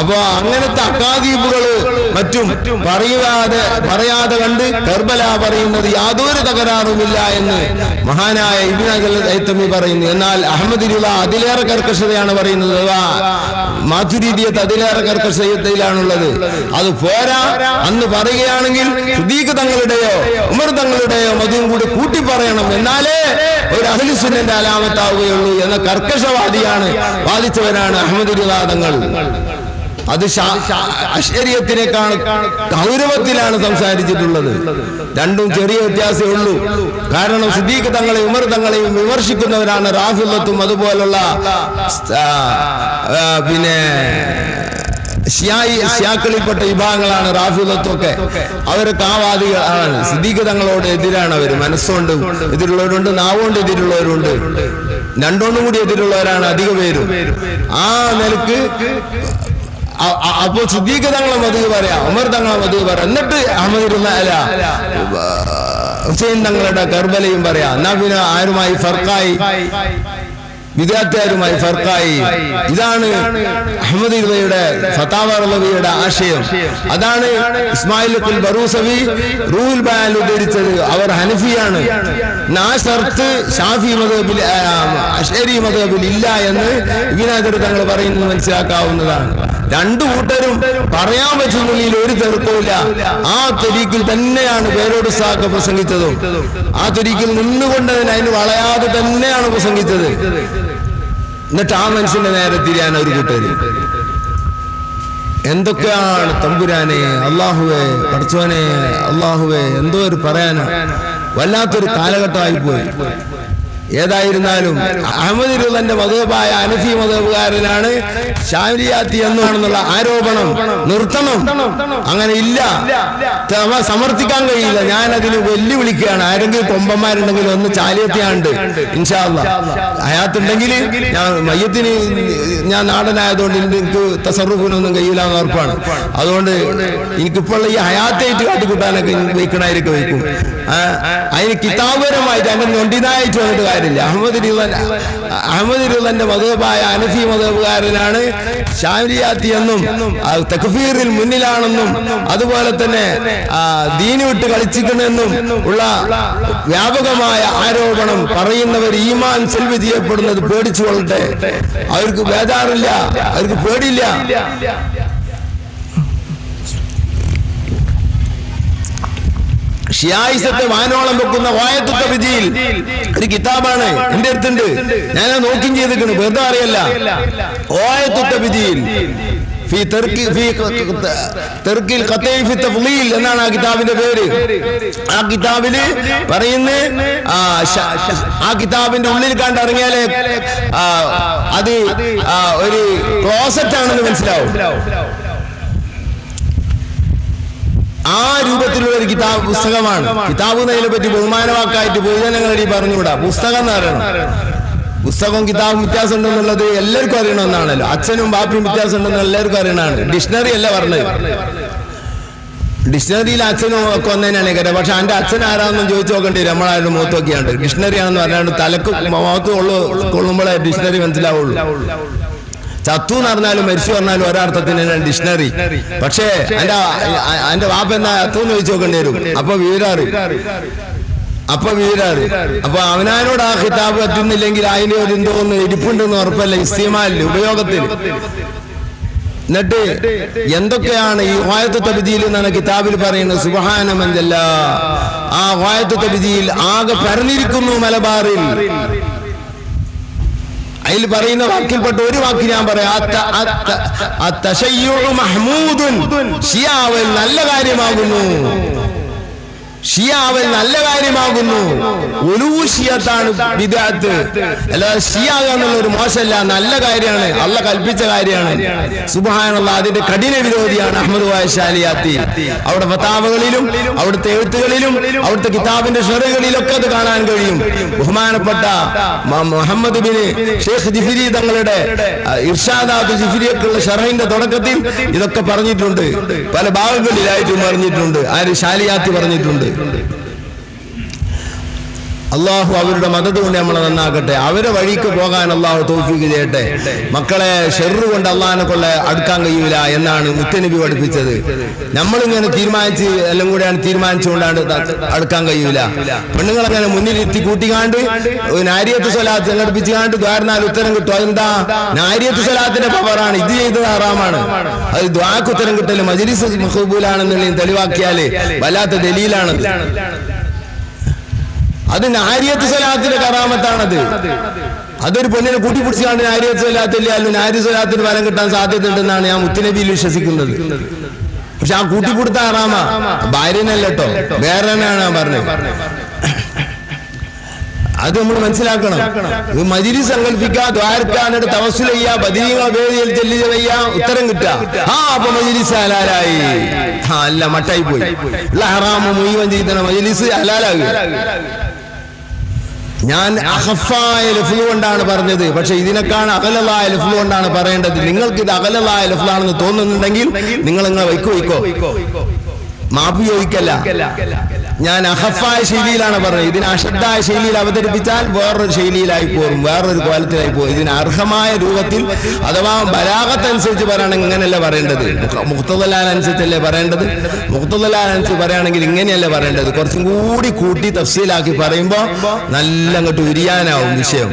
Speaker 2: അപ്പൊ അങ്ങനത്തെ അക്കാദീബുകള് മറ്റും പറയാതെ കണ്ട് കർബല പറയുന്നത് യാതൊരു തകരാറുമില്ല എന്ന് മഹാനായ ഇബ്നു ഹൈതമി പറയുന്നു. എന്നാൽ അഹ്മദിലുള്ള അതിലേറെ കർക്കശതയാണ് പറയുന്നത്. മാതുരീദിയത്ത് അതിലേറെ കർക്കശതയിലാണുള്ളത്. അത് പോരാ, അന്ന് പറയുകയാണെങ്കിൽ സിദ്ദീഖ് തങ്ങളുടെയോ ഉമർ തങ്ങളുടെയോ മതുവും കൂടി കൂട്ടി പറയണം, എന്നാലേ ഒരു അഹ്ലു സുന്നത്തിന്റെ അലാമത്താവുകയുള്ളൂ എന്ന കർക്കശവാദിയാണ്, വാദിച്ചവരാണ് അഹ്മദിലുള്ള തങ്ങൾ. അത് അശ്ശരിയത്തിനേക്കാൾ ഗൗരവത്തിലാണ് സംസാരിച്ചിട്ടുള്ളത്. രണ്ടും ചെറിയ വ്യത്യാസമേ ഉള്ളൂ. കാരണം സിദ്ദീഖ് തങ്ങളെയും ഉമർ തങ്ങളെയും വിമർശിക്കുന്നവരാണ് റാഫിളത്തും അതുപോലുള്ള പിന്നെ ഷിയാക്കളിൽപ്പെട്ട വിഭാഗങ്ങളാണ് റാഫിളത്തും ഒക്കെ. അവരൊക്കെ ആ വാദികളാണ്. സിദ്ദീഖ് തങ്ങളോട് എതിരാണ് അവർ. മനസ്സുകൊണ്ട് എതിരുള്ളവരുണ്ട്, നാവുകൊണ്ട് എതിരുള്ളവരുണ്ട്, രണ്ടോണ്ടും കൂടി എതിരുള്ളവരാണ് അധിക പേരും. ആ നിലക്ക് അപ്പോ സിദ്ദീഖ് തങ്ങളെ മദ്ഹ് പറയാം, ഉമർ തങ്ങളെ മദ്ഹ് പറയാം, എന്നിട്ട് അഹ്മദിലുള്ള ഹുസൈൻ തങ്ങളുടെ കർബലയും പറയാം. എന്നാ പിന്നെ ആരുമായി ഫർഖായി, വിദ്യാർത്ഥിയാരുമായി ഫർഖായി. ഇതാണ് അഹ്മദിയുടെ ഫതാവ റളവിയുടെ ആശയം. അതാണ് ഇസ്മായിൽ ബറൂസവി റൂഹുൽ ബയാൻ ഉദ്ധരിച്ചത്. അവർ ഹനഫിയാണ്. ആ ഷർത്ത് ഷാഫി മദ്ഹബിൽ അശ്അരി മദ്ഹബിൽ ഇല്ല എന്ന് ഇബ്നു ഹജർ തങ്ങൾ പറയുന്നത് മനസ്സിലാക്കാവുന്നതാണ്. രണ്ടു കൂട്ടരും പറയാൻ പറ്റുന്നതിൽ ഒരു തർക്കവുമില്ല. ആ തരീഖിൽ തന്നെയാണ് പേരോട് സാഖ് പ്രസംഗിച്ചതും. ആ തരീഖിൽ നിന്നുകൊണ്ട് അതിന് വളയാതെ തന്നെയാണ് പ്രസംഗിച്ചത്. എന്നിട്ട് ആ മനുഷ്യന്റെ നേരെ തിരിയാൻ ഒരു കൂട്ടര് എന്തൊക്കെയാണ് തമ്പുരാനെ, അള്ളാഹുവേ, പടച്ചോനെ, അള്ളാഹുവേ, എന്തോ ഒരു പറയാനാ. വല്ലാത്തൊരു കാലഘട്ടമായി പോയി. ഏതായിരുന്നാലും അഹ്മദിന്റെ മദ്ഹബായ ഹനഫി മദ്ഹബുകാരനാണ് ശാഫിഈയാത്തി എന്നാണെന്നുള്ള ആരോപണം നിർത്തണം. അങ്ങനെ ഇല്ല, സമർത്ഥിക്കാൻ കഴിയില്ല. ഞാൻ അതിന് വെല്ലുവിളിക്കുകയാണ്. ആരെങ്കിലും കൊമ്പന്മാരുണ്ടെങ്കിൽ ഒന്ന് ചാലിയത്തിയാണ്ട് ഇൻഷാ അല്ലാഹ് ഹയാത്തുണ്ടെങ്കിൽ, ഞാൻ മയ്യത്തിന് ഞാൻ നാടനായതുകൊണ്ട് എനിക്ക് തസറുഫിനൊന്നും കഴിയില്ല എന്ന് ഉറപ്പാണ്. അതുകൊണ്ട് എനിക്കിപ്പോൾ ഈ ഹയാത്തായിട്ട് കാട്ടിക്കൂട്ടാനൊക്കെ വയ്ക്കണായിരിക്കും വയ്ക്കും. അതിന് കിതാബപരമായിട്ട് അതിന്റെ നൊണ്ടിനായിട്ട് വന്നിട്ട് കാര്യമില്ല. അഹ്മദിന്റെ മദ്ഹബായ ഹനഫി മദ്ഹബുകാരനാണ് ശാഫിഈയാത്തി എന്നും തക്ഫീറിൽ മുന്നിലാണെന്നും അതുപോലെ തന്നെ ദീന് വിട്ട് കളിച്ചിരിക്കുന്നെന്നും ഉള്ള വ്യാപകമായ ആരോപണം പറയുന്നവർ ഈമാൻ സെൽവ് ചെയ്യപ്പെടുന്നത് പേടിച്ചു കൊള്ളട്ടെ. അവർക്ക് ബേജാറില്ല, അവർക്ക് പേടിയില്ല. ഷിയായിസത്തെ വാനോളം വെക്കുന്ന വായത്തു തബ്ദീൽ ഒരു കിതാബാണ് എന്റെ അടുത്തുണ്ട്. ഞാൻ നോക്കിയും ചെയ്തിട്ടുണ്ട്, വെറുതെ അറിയല്ല. വായത്തു തബ്ദീൽ എന്നാണ് ആ കിതാബിന്റെ പേര്. ആ കിതാബില് പറയുന്നത്, ആ കിതാബിന്റെ ഉള്ളിൽ കണ്ടിറങ്ങിയാലേ അത് ഒരു ക്ലോസറ്റ് ആണെന്ന് മനസ്സിലാവും. ആ രൂപത്തിലുള്ള ഒരു പുസ്തകമാണ്. കിതാബ് എന്നതിനെ പറ്റി ബഹുമാനവാക്കായിട്ട് പൊതുജനങ്ങളടി പറഞ്ഞുകൂടാ. പുസ്തകം എന്ന് പറയണം. പുസ്തകവും കിതാബും വ്യത്യാസം ഉണ്ടെന്നുള്ളത് എല്ലാവർക്കും അറിയണമെന്നാണല്ലോ. അച്ഛനും ബാപ്പയും വ്യത്യാസം ഉണ്ടെന്ന് എല്ലാവർക്കും അറിയണമാണ്. ഡിക്ഷണറി അല്ല പറഞ്ഞത്. ഡിക്ഷണറിയിൽ അച്ഛനും ഒക്കെ വന്നതിനാണ് കാര്യം. പക്ഷെ എന്റെ അച്ഛൻ ആരാണെന്ന് ചോദിച്ചു നോക്കേണ്ടി വരും. നമ്മളാരുടെ മുഖത്ത് നോക്കിയാണ്ട് ഡിക്ഷണറി ആണെന്ന് പറഞ്ഞാണ്ട് തലക്ക് മുഖത്ത് കൊള്ളുമ്പോഴേ ഡിക്ഷണറി മനസ്സിലാവുള്ളൂ. ചത്തു എന്ന് പറഞ്ഞാലും മരിച്ചു പറഞ്ഞാലും ഒരർത്ഥത്തിന് ഡിക്ഷണറി. പക്ഷേ എന്റെ വാപ്പ എന്നാ ചത്തു എന്ന് ചോദിച്ചു നോക്കേണ്ടി വരും. അപ്പൊ വീരാറ് അപ്പൊ അവനോട് ആ ഖിതാബ് എത്തുന്നില്ലെങ്കിൽ അതിന് ഒരു എന്തോന്ന് ഇരിപ്പുണ്ടെന്ന് ഉറപ്പല്ല ഇസ്തിമാലിൽ ഉപയോഗത്തിൽ. എന്നിട്ട് എന്തൊക്കെയാണ് ഈ ഗായത്തു തബ്ദീൽ എന്ന കിതാബിൽ പറയുന്നത്? സുബ്ഹാന മൻ ജല്ല. ആ ഗായത്തു തബ്ദീൽ ആകെ പരന്നിരിക്കുന്നു മലബാറിൽ. അതിൽ പറയുന്ന വാക്കിൽപ്പെട്ട ഒരു വാക്ക് ഞാൻ പറയാം. ഷിയാവൽ നല്ല കാര്യമാകുന്നു, ഷിയാവൽ നല്ല കാര്യമാകുന്നു. ഉലൂഷിയത്താണ് ബിദ്അത്ത്. അല്ലാതെ ഷിയാക എന്നുള്ള ഒരു മോശമല്ല, നല്ല കാര്യമാണ്, അള്ളാഹ് കൽപ്പിച്ച കാര്യമാണ്. സുബ്ഹാനല്ലാഹ്. അതിന്റെ കഠിന വിരോധിയാണ് അഹ്മദ് വായ ശാലിയാത്തി. അവിടെ ഫതാവകളിലും അവിടുത്തെ എഴുത്തുകളിലും അവിടുത്തെ കിതാബിന്റെ ഷറഹുകളിലൊക്കെ അത് കാണാൻ കഴിയും. ബഹുമാനപ്പെട്ട മുഹമ്മദ് ബിൻ ഷെയ്ഖ് ജിഫ്രി തങ്ങളുടെ ഇർഷാദാത്ത് ജിഫ്രിയൊക്കെയുള്ള ഷറഹിന്റെ തുടക്കത്തിൽ ഇതൊക്കെ പറഞ്ഞിട്ടുണ്ട്. പല ഭാഗങ്ങളിലായിട്ടും പറഞ്ഞിട്ടുണ്ട്. ആര്? ശാലിയാത്തി പറഞ്ഞിട്ടുണ്ട്. അള്ളാഹു അവരുടെ മദത് കൊണ്ട് നമ്മളെ നന്നാക്കട്ടെ. അവരെ വഴിക്ക് പോകാൻ അള്ളാഹു തൗഫീഖ് ചെയ്യട്ടെ. മക്കളെ ഷെർറ് കൊണ്ട് അള്ളാഹിനെ കൊണ്ട് അടുക്കാൻ കഴിയൂല എന്നാണ് മുത്തനബി പഠിപ്പിച്ചത്. നമ്മളിങ്ങനെ തീരുമാനിച്ച് എല്ലാം കൂടെയാണ് തീരുമാനിച്ചുകൊണ്ടാണ് അടുക്കാൻ കഴിയൂല. പെണ്ണുങ്ങളങ്ങനെ മുന്നിലിരുത്തി കൂട്ടിക്കാണ്ട് നാരിയത്ത് സ്വലാത്ത് സംഘടിപ്പിച്ചുകാണ്ട് ദ്വാരനാൽ ഉത്തരം കിട്ടും. അതെന്താ? നാരിയത്ത് സ്വലാത്തിന്റെ പവറാണ്. ഇത് ചെയ്തത് ഹറാമാണ്. അത് ദ്വാക്ക് ഉത്തരം കിട്ടല് മജ്ലിസ് മഖ്ബൂലാണെന്നുള്ളതിന് തെളിവാക്കിയാല് വല്ലാത്ത ദലീലാണത്. അത് നാരിയത്ത് സ്വലാത്തിന്റെ കറാമത്താണത്. അതൊരു പെണ്ണിനെ കൂട്ടിപ്പിടിച്ചാണ്ട് നാരിയത്ത് സ്വലാത്തില്ല, അല്ലെങ്കിൽ നാരി സ്വലാത്തിന് ഫലം കിട്ടാൻ സാധ്യത ഉണ്ടെന്നാണ് ഞാൻ മുത്തുനബിയിൽ വിശ്വസിക്കുന്നത്. പക്ഷെ ആ കൂട്ടിപ്പിടുത്ത ഹറാമ ഭാര്യനല്ല കേട്ടോ, വേറെ തന്നെയാണ് ഞാൻ പറഞ്ഞത്. അത് നമ്മൾ മനസ്സിലാക്കണം. മജ്‌ലിസ് സങ്കല്പിക്കുക, ദ്വാരക്കാനോട് തവസ്സുൽ ചെയ്യുക, ബദീങ്ങൾ വേദിയിൽ ചെല്ലി ചെയ്യുക, ഉത്തരം കിട്ടുക. അപ്പൊ മജ്‌ലിസ് ഹലാലായി. അല്ല, മട്ടായി പോയി. ഹറാമ് മുഴുവൻ ചെയ്ത മജ്‌ലിസ് ഹലാലാകുക. ഞാൻ അഖഫായ ലഫ്ള് കൊണ്ടാണ് പറഞ്ഞത്. പക്ഷെ ഇതിനേക്കാൾ അഖലലായ ലഫ്ള് കൊണ്ടാണ് പറയേണ്ടത്. നിങ്ങൾക്ക് ഇത് അഖലലായ ലഫ്ളാണെന്ന് തോന്നുന്നുണ്ടെങ്കിൽ നിങ്ങൾ നിങ്ങളെ വയ്ക്കോ, മാപ്പ് ചോദിക്കല്ല. ഞാൻ അഖഫായ ശൈലിയിലാണ് പറഞ്ഞത്. ഇതിന് അശദ്ധായ ശൈലിയിൽ അവതരിപ്പിച്ചാൽ വേറൊരു ശൈലിയിലായി പോകും, വേറൊരു കോലത്തിലായി പോകും. ഇതിന് അർഹമായ രൂപത്തിൽ അഥവാ ബലാഗത്തനുസരിച്ച് പറയുകയാണെങ്കിൽ ഇങ്ങനെയല്ല പറയേണ്ടത്. മുഖ്തദലാനുസരിച്ചല്ലേ പറയേണ്ടത്. മുഖ്തദലാനുസരിച്ച് പറയുകയാണെങ്കിൽ ഇങ്ങനെയല്ല പറയേണ്ടത്. കുറച്ചും കൂടി കൂട്ടി തഫ്സീലാക്കി പറയുമ്പോൾ നല്ല അങ്ങോട്ട് ഉരിയാനാവും വിഷയം.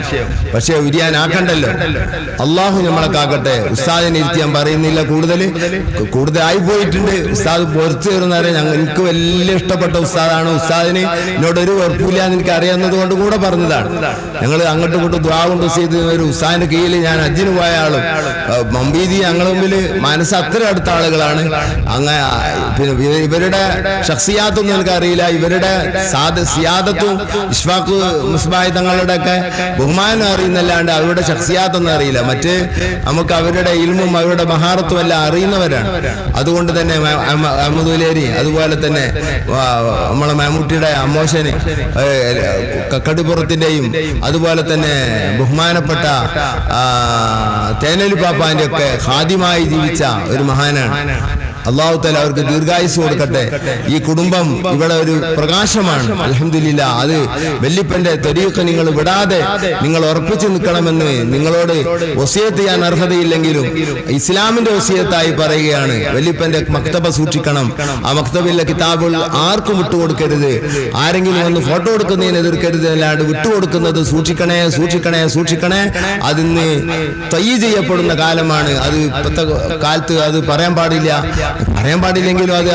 Speaker 2: പക്ഷെ ഉരിയാനാക്കണ്ടല്ലോ. അള്ളാഹു നമ്മളെ കാക്കട്ടെ. ഉസ്താദിനെ ഇരുത്തി ഞാൻ പറയുന്നില്ല, കൂടുതലായി പോയിട്ടുണ്ട്. ഉസ്താദ് പൊറത്തു തരുന്നവരെ എനിക്ക് വലിയ ഇഷ്ടപ്പെട്ട ഉസ്താദാണ്. ഉസ്താദിന് എന്നോട് ഒരു ഉറപ്പില്ല എന്ന് എനിക്ക് അറിയാവുന്നത് കൊണ്ട് കൂടെ പറഞ്ഞതാണ്. ഞങ്ങൾ അങ്ങോട്ടും ഇങ്ങോട്ടും ദുആ കൊണ്ട് ചെയ്ത് ഒരു ഉസ്താദിന്റെ കീഴിൽ ഞാൻ ഹജ്ജിന് പോയ ആളും മമ്പീതി ഞങ്ങൾ മുമ്പിൽ മനസ്സ് അത്ര അടുത്ത ആളുകളാണ്. അങ്ങനെ പിന്നെ ഇവരുടെ ഷഖ്സിയാത്തൊന്നും എനിക്കറിയില്ല. ഇവരുടെ സിയാദത്തും ഇഷ്ഫാഖ് മുസ്ബായ് തങ്ങളുടെ ഒക്കെ ബഹുമാനം അറിയുന്നല്ലാണ്ട് അവരുടെ ഷഖ്സിയാത്തൊന്നും അറിയില്ല. മറ്റ് നമുക്ക് അവരുടെ ഇൽമും അവരുടെ മഹാറത്തും എല്ലാം അറിയുന്നവരാണ്. അതുകൊണ്ട് തന്നെ അഹമ്മദ് ഉലേരി, അതുപോലെ തന്നെ നമ്മളെ മമ്മൂട്ടിയുടെ അമ്മോശന് കക്കടിപ്പുറത്തിന്റെയും, അതുപോലെ തന്നെ ബഹുമാനപ്പെട്ട തേനലി പാപ്പാന്റെ ഒക്കെ ഖാദിമായി ജീവിച്ച ഒരു മഹാനാണ്. അല്ലാഹു തആല അവർക്ക് ദീർഘായുസ് കൊടുക്കട്ടെ. ഈ കുടുംബം ഇവിടെ ഒരു പ്രകാശമാണ്. അൽഹംദുലില്ലാഹ്. അത് വല്ലിപ്പന്റെ തരീഖ് നിങ്ങൾ വിടാതെ നിങ്ങൾ ഉറപ്പിച്ചു നിൽക്കണമെന്ന് നിങ്ങളോട് വസിയത്ത് ചെയ്യാൻ അർഹതയില്ലെങ്കിലും ഇസ്ലാമിന്റെ വസിയത്തായി പറയുകയാണ്. വല്ലിപ്പന്റെ മക്തബ സൂക്ഷിക്കണം. ആ മക്തബിലെ കിതാബുകൾ ആർക്കും വിട്ടുകൊടുക്കരുത്. ആരെങ്കിലും ഒന്ന് ഫോട്ടോ എടുക്കുന്നതിന് എതിർക്കരുത്. അല്ലാണ്ട് വിട്ടുകൊടുക്കുന്നത് സൂക്ഷിക്കണേ, സൂക്ഷിക്കണേ, സൂക്ഷിക്കണേ. അതിന്ന് തയ്യ് ചെയ്യപ്പെടുന്ന കാലമാണ്. അത് ഇപ്പോഴത്തെ കാലത്ത് അത് പറയാൻ പാടില്ലെങ്കിലും അത്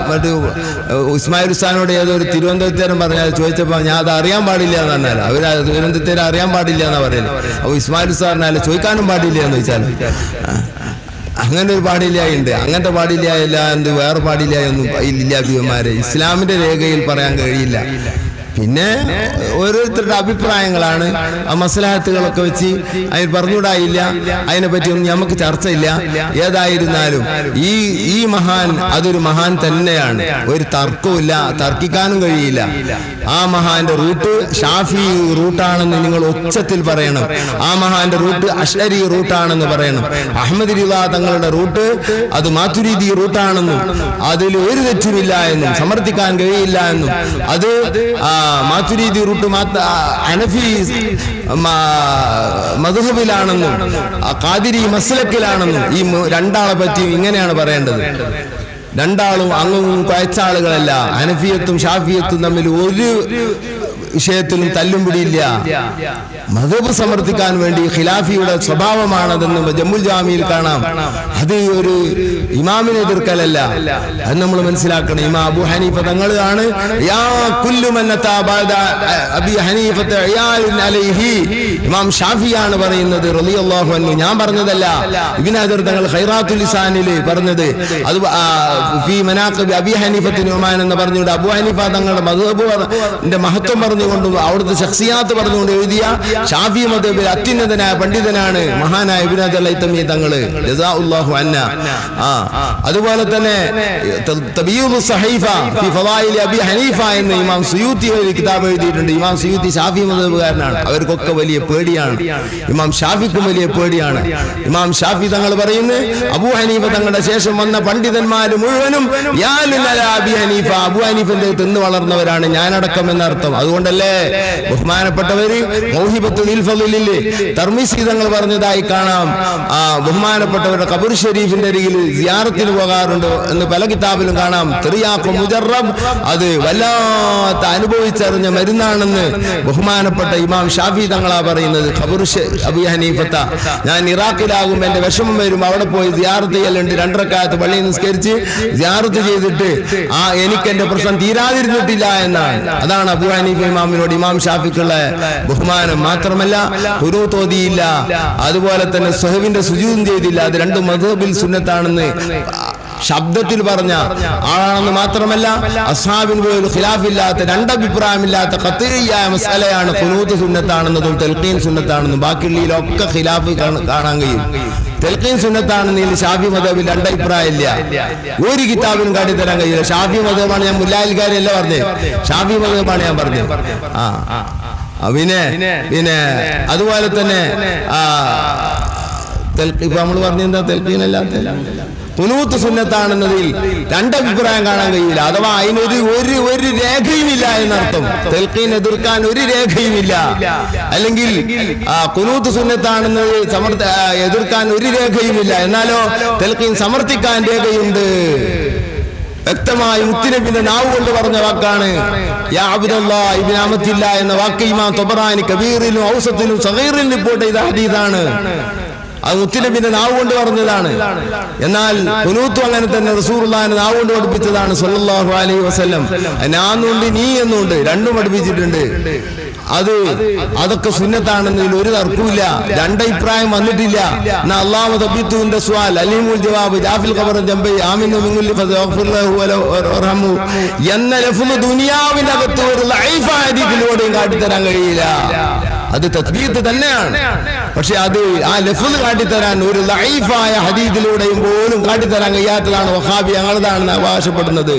Speaker 2: മറ്റു ഇസ്മായിൽ ഉസ്താനോട് ഏതൊരു തിരുവനന്തപുരത്തേരും പറഞ്ഞാൽ ചോദിച്ചപ്പോൾ ഞാൻ അത് അറിയാൻ പാടില്ല എന്ന് പറഞ്ഞാൽ അവർ തിരുവനന്തപുരത്തേരും അറിയാൻ പാടില്ല എന്നാ പറയുന്നത്. അപ്പൊ ഇസ്മായിൽ ഉസ്താൻ പറഞ്ഞാൽ ചോദിക്കാനും പാടില്ല എന്ന് ചോദിച്ചാൽ അങ്ങനെ ഒരു പാടില്ലായുണ്ട്. അങ്ങനത്തെ പാടില്ലായല്ല എന്ത് വേറെ പാടില്ലായൊന്നും ഇല്ല. ബിമാരെ ഇസ്ലാമിന്റെ രേഖയിൽ പറയാൻ കഴിയില്ല. പിന്നെ ഓരോരുത്തരുടെ അഭിപ്രായങ്ങളാണ്. ആ മസ്ലഹത്തുകളൊക്കെ വെച്ച് അതിന് പറഞ്ഞുകൂടായില്ല. അതിനെപ്പറ്റിയൊന്നും നമുക്ക് ചർച്ചയില്ല. ഏതായിരുന്നാലും ഈ മഹാൻ അതൊരു മഹാൻ തന്നെയാണ്. ഒരു തർക്കവുമില്ല, തർക്കിക്കാനും കഴിയില്ല. ആ മഹാന്റെ റൂട്ട് ഷാഫി റൂട്ടാണെന്ന് നിങ്ങൾ ഉച്ചത്തിൽ പറയണം. ആ മഹാന്റെ റൂട്ട് അശ്അരി റൂട്ടാണെന്ന് പറയണം. അഹ്മദ് റിള തങ്ങളുടെ റൂട്ട് അത് മാതുരീദി റൂട്ടാണെന്നും അതിൽ ഒരു തെറ്റുമില്ല എന്നും സമർത്ഥിക്കാൻ കഴിയില്ല എന്നും അത് മാതുരീദി റൂട്ട് ഹനഫി മദ്ഹബിലാണെന്നും ഖാദിരി മസ്ലക്കിലാണെന്നും ഈ രണ്ടാളെ പറ്റി ഇങ്ങനെയാണ് പറയേണ്ടത്. രണ്ടാളും അങ്ങും കുഴച്ച ആളുകളല്ല. ഹനഫിയത്തും ഷാഫിയത്തും തമ്മിൽ ഒരു വിഷയത്തിലും തല്ലും പിടിയില്ല. മദ്ഹബ് സമർത്ഥിക്കാൻ വേണ്ടി ഖിലാഫിയുടെ സ്വഭാവമാണതെന്ന് ജമ്മുൽ ജാമിയിൽ കാണാം. അത് ഒരു ഇമാമിനെ എതിർക്കലല്ല, അത് നമ്മൾ മനസ്സിലാക്കണം. ഇമാം അബൂ ഹനീഫ തങ്ങളാണ് ഇമാം ഷാഫിയാണ് പറയുന്നത് റളിയല്ലാഹു അൻഹു. ഞാൻ പറഞ്ഞതല്ല, ഇബ്നു ഹജർ തങ്ങൾ ഖൈറാത്തുൽ ലിസാനിൽ പറഞ്ഞത്. അത് ഫീ മനാഖിബ് അബീ ഹനീഫത്തുൻ നുഅ്മാൻ എന്ന് പറഞ്ഞുകൊണ്ട് അബൂ ഹനീഫ തങ്ങളുടെ മദ്ഹബിന്റെ മഹത്വം പറഞ്ഞുകൊണ്ട് അവിടുത്തെ ശഖ്സിയാത്ത് പറഞ്ഞുകൊണ്ട് എഴുതിയ ഷാഫി മദ്ഹബിൽ അത്യുന്നതനായ പണ്ഡിതനാണ് മഹാനായ ഇബ്നു ഹജർ ലൈതമി തങ്ങള് ജസാഉല്ലാഹു അന്ന. അതുപോലെ തന്നെ തബീഉസ് സഹീഫ ഫീ ഫളായിൽ അബീ ഹനീഫ എന്ന ഇമാം സുയൂത്തി ഒരു കിതാബ് എഴുതിയിട്ടുണ്ട്. ഇമാം സുയൂത്തി ഷാഫി മദ്ഹബുകാരനാണ്. അവർക്കൊക്കെ വലിയ പേടിയാണ്, ഇമാം ഷാഫിക്കും വലിയ പേടിയാണ്. ഇമാം ഷാഫി തങ്ങൾ പറയുന്നു, അബൂ ഹനീഫ തങ്ങളുടെ ശേഷം വന്ന പണ്ഡിതന്മാർ മുഴുവനും അബീ ഹനീഫ, അബൂ ഹനീഫിന്റെ തിന്നു വളർന്നവരാണ്, ഞാനടക്കം എന്നർത്ഥം. അതുകൊണ്ടല്ലേ ബഹുമാനപ്പെട്ടവര് മൗഹിബത്തുൽ ഫളിലില്ലേ തർമിസി തങ്ങൾ പറഞ്ഞതായി കാണാം. ബഹുമാനപ്പെട്ടവരുടെ ഖബർ ഷരീഫിന്റെ അരികിൽ സിയാറത്തിന് പോകാറുണ്ട് എന്ന് പല കിതാബിലും കാണാം. തിറിയാഖു മുജറബ്, അത് വല്ലാത്ത അനുഭവിച്ചറിഞ്ഞ മരുന്നാണെന്ന് ബഹുമാനപ്പെട്ട ഇമാം ഷാഫി തങ്ങളാ പറയുന്നത്. ഖബർ അബീ ഹനീഫത്ത, ഞാൻ ഇറാഖിലാകും, എന്റെ വിഷമം വരും, അവിടെ പോയി സിയാറത്ത് ചെയ്യലുണ്ട്. 2 റക്അത്ത് പള്ളിയിൽ നിസ്കരിച്ച് സിയാറത്ത് ചെയ്തിട്ട് എനിക്ക് എന്റെ പ്രശ്നം തീരാതിരുന്നിട്ടില്ല എന്നാണ്. അതാണ് അബൂ ഹനീഫ ഇമാമിനോട് ഇമാം ഷാഫിക്കുള്ള ബഹുമാനം. മാത്രമല്ല ഖുനൂത്ത് ഓതിയില്ല, അതുപോലെ തന്നെ സുഹവിന്റെ സുജൂദും ചെയ്തില്ല. അത് 2 മദ്ഹബിൽ സുന്നത്താണെന്ന് ശബ്ദത്തിൽ പറഞ്ഞ ആളാണെന്ന് മാത്രമല്ല അസ്ഹാബിന് പോലും ഖിലാഫില്ലാത്ത, 2 അഭിപ്രായമില്ലാത്ത ഖത്ഈയായ മസലയാണ് ഖുനൂത്ത് സുന്നത്താണെന്നതും തൽഖീൻ സുന്നത്താണെന്നും. ബാക്കിയുള്ളതിലൊക്കെ ഖിലാഫ് കാണാൻ കഴിയും. തൽഖീൻ സുന്നത്താണെന്നതിൽ ഷാഫി മദ്ഹബിൽ 2 അഭിപ്രായമില്ല. ഒരു കിതാബിനും കാട്ടിത്തരാൻ കഴിയില്ല. ഷാഫി മദ്ഹബാണ്, ഞാൻ മുല്ലായിൽക്കാരല്ല പറഞ്ഞത്, ഷാഫി മദ്ഹബാണ് ഞാൻ പറഞ്ഞത്. പിന്നെ അതുപോലെ തന്നെ ഇപ്പൊ നമ്മൾ പറഞ്ഞെന്താ തൽഖീനല്ലാത്ത ഖുനൂത്ത് സുന്നത്താണെന്നതിൽ 2 അഭിപ്രായം കാണാൻ കഴിയില്ല. അഥവാ അതിനൊരു ഒരു രേഖയുമില്ല എന്നർത്ഥം. തൽഖീൻ എതിർക്കാൻ ഒരു രേഖയുമില്ല. അല്ലെങ്കിൽ ഖുനൂത്ത് സുന്നത്താണെന്നത് എതിർക്കാൻ ഒരു രേഖയുമില്ല. എന്നാലോ തൽഖീൻ സമർത്ഥിക്കാൻ രേഖയുണ്ട്. വ്യക്തമായി മുത്തുനബിന്റെ നാവ് കൊണ്ട് പറഞ്ഞ വാക്കാണ് യാ അബ്ദുല്ലാഹ് ഇബ്നു അമത്തില്ലാ എന്ന വാക്ക് ഇമാം തബറാനി കബീറിലും ഔസത്തിലും സഗീറിലും റിപ്പോർട്ട് ചെയ്ത ഹദീസാണ്. അത് മുത്തുനബിന്റെ നാവ് കൊണ്ട് പറഞ്ഞതാണ്. എന്നാൽ ഖുനൂത്തും അങ്ങനെ തന്നെ റസൂലുള്ളാഹിന്റെ നാവ് കൊണ്ട് പഠിപ്പിച്ചതാണ് സല്ലല്ലാഹു അലൈഹി വസല്ലം. ഞാനുണ്ട് നീ എന്നുണ്ട്, 2 പഠിപ്പിച്ചിട്ടുണ്ട്. അതൊക്കെ സുന്നത്താണെന്നതിൽ ഒരു തർക്കമില്ല. 2 അഭിപ്രായം വന്നിട്ടില്ല. എന്നാ അല്ലാഹു തബീത്തുന്റെ സ്വാൽ അലീമുൽ ജവാബ് ജാഫിൽ ഖബർ ജംബൈ ആമിനു മിൻകുല്ലി ഫസ്തഗ്ഫിർ ലഹു വറഹമു എന്ന ലഫ്ള് ദുനിയാവിന്റെ അകത്ത് ഒരു ലൈഫ് ഹദീസിലൂടെയും കാട്ടിത്തരാൻ കഴിയില്ല. അത് തസ്ബീത്ത് തന്നെയാണ്. പക്ഷെ അത് ആ ലഫ്ള് കാട്ടിത്തരാൻ ഒരു ലൈഫായ ഹദീസിലൂടെയും പോലും കാട്ടിത്തരാൻ കഴിയാത്തതാണ് വഹാബി ഞങ്ങളതാണെന്ന് അവകാശപ്പെടുന്നത്.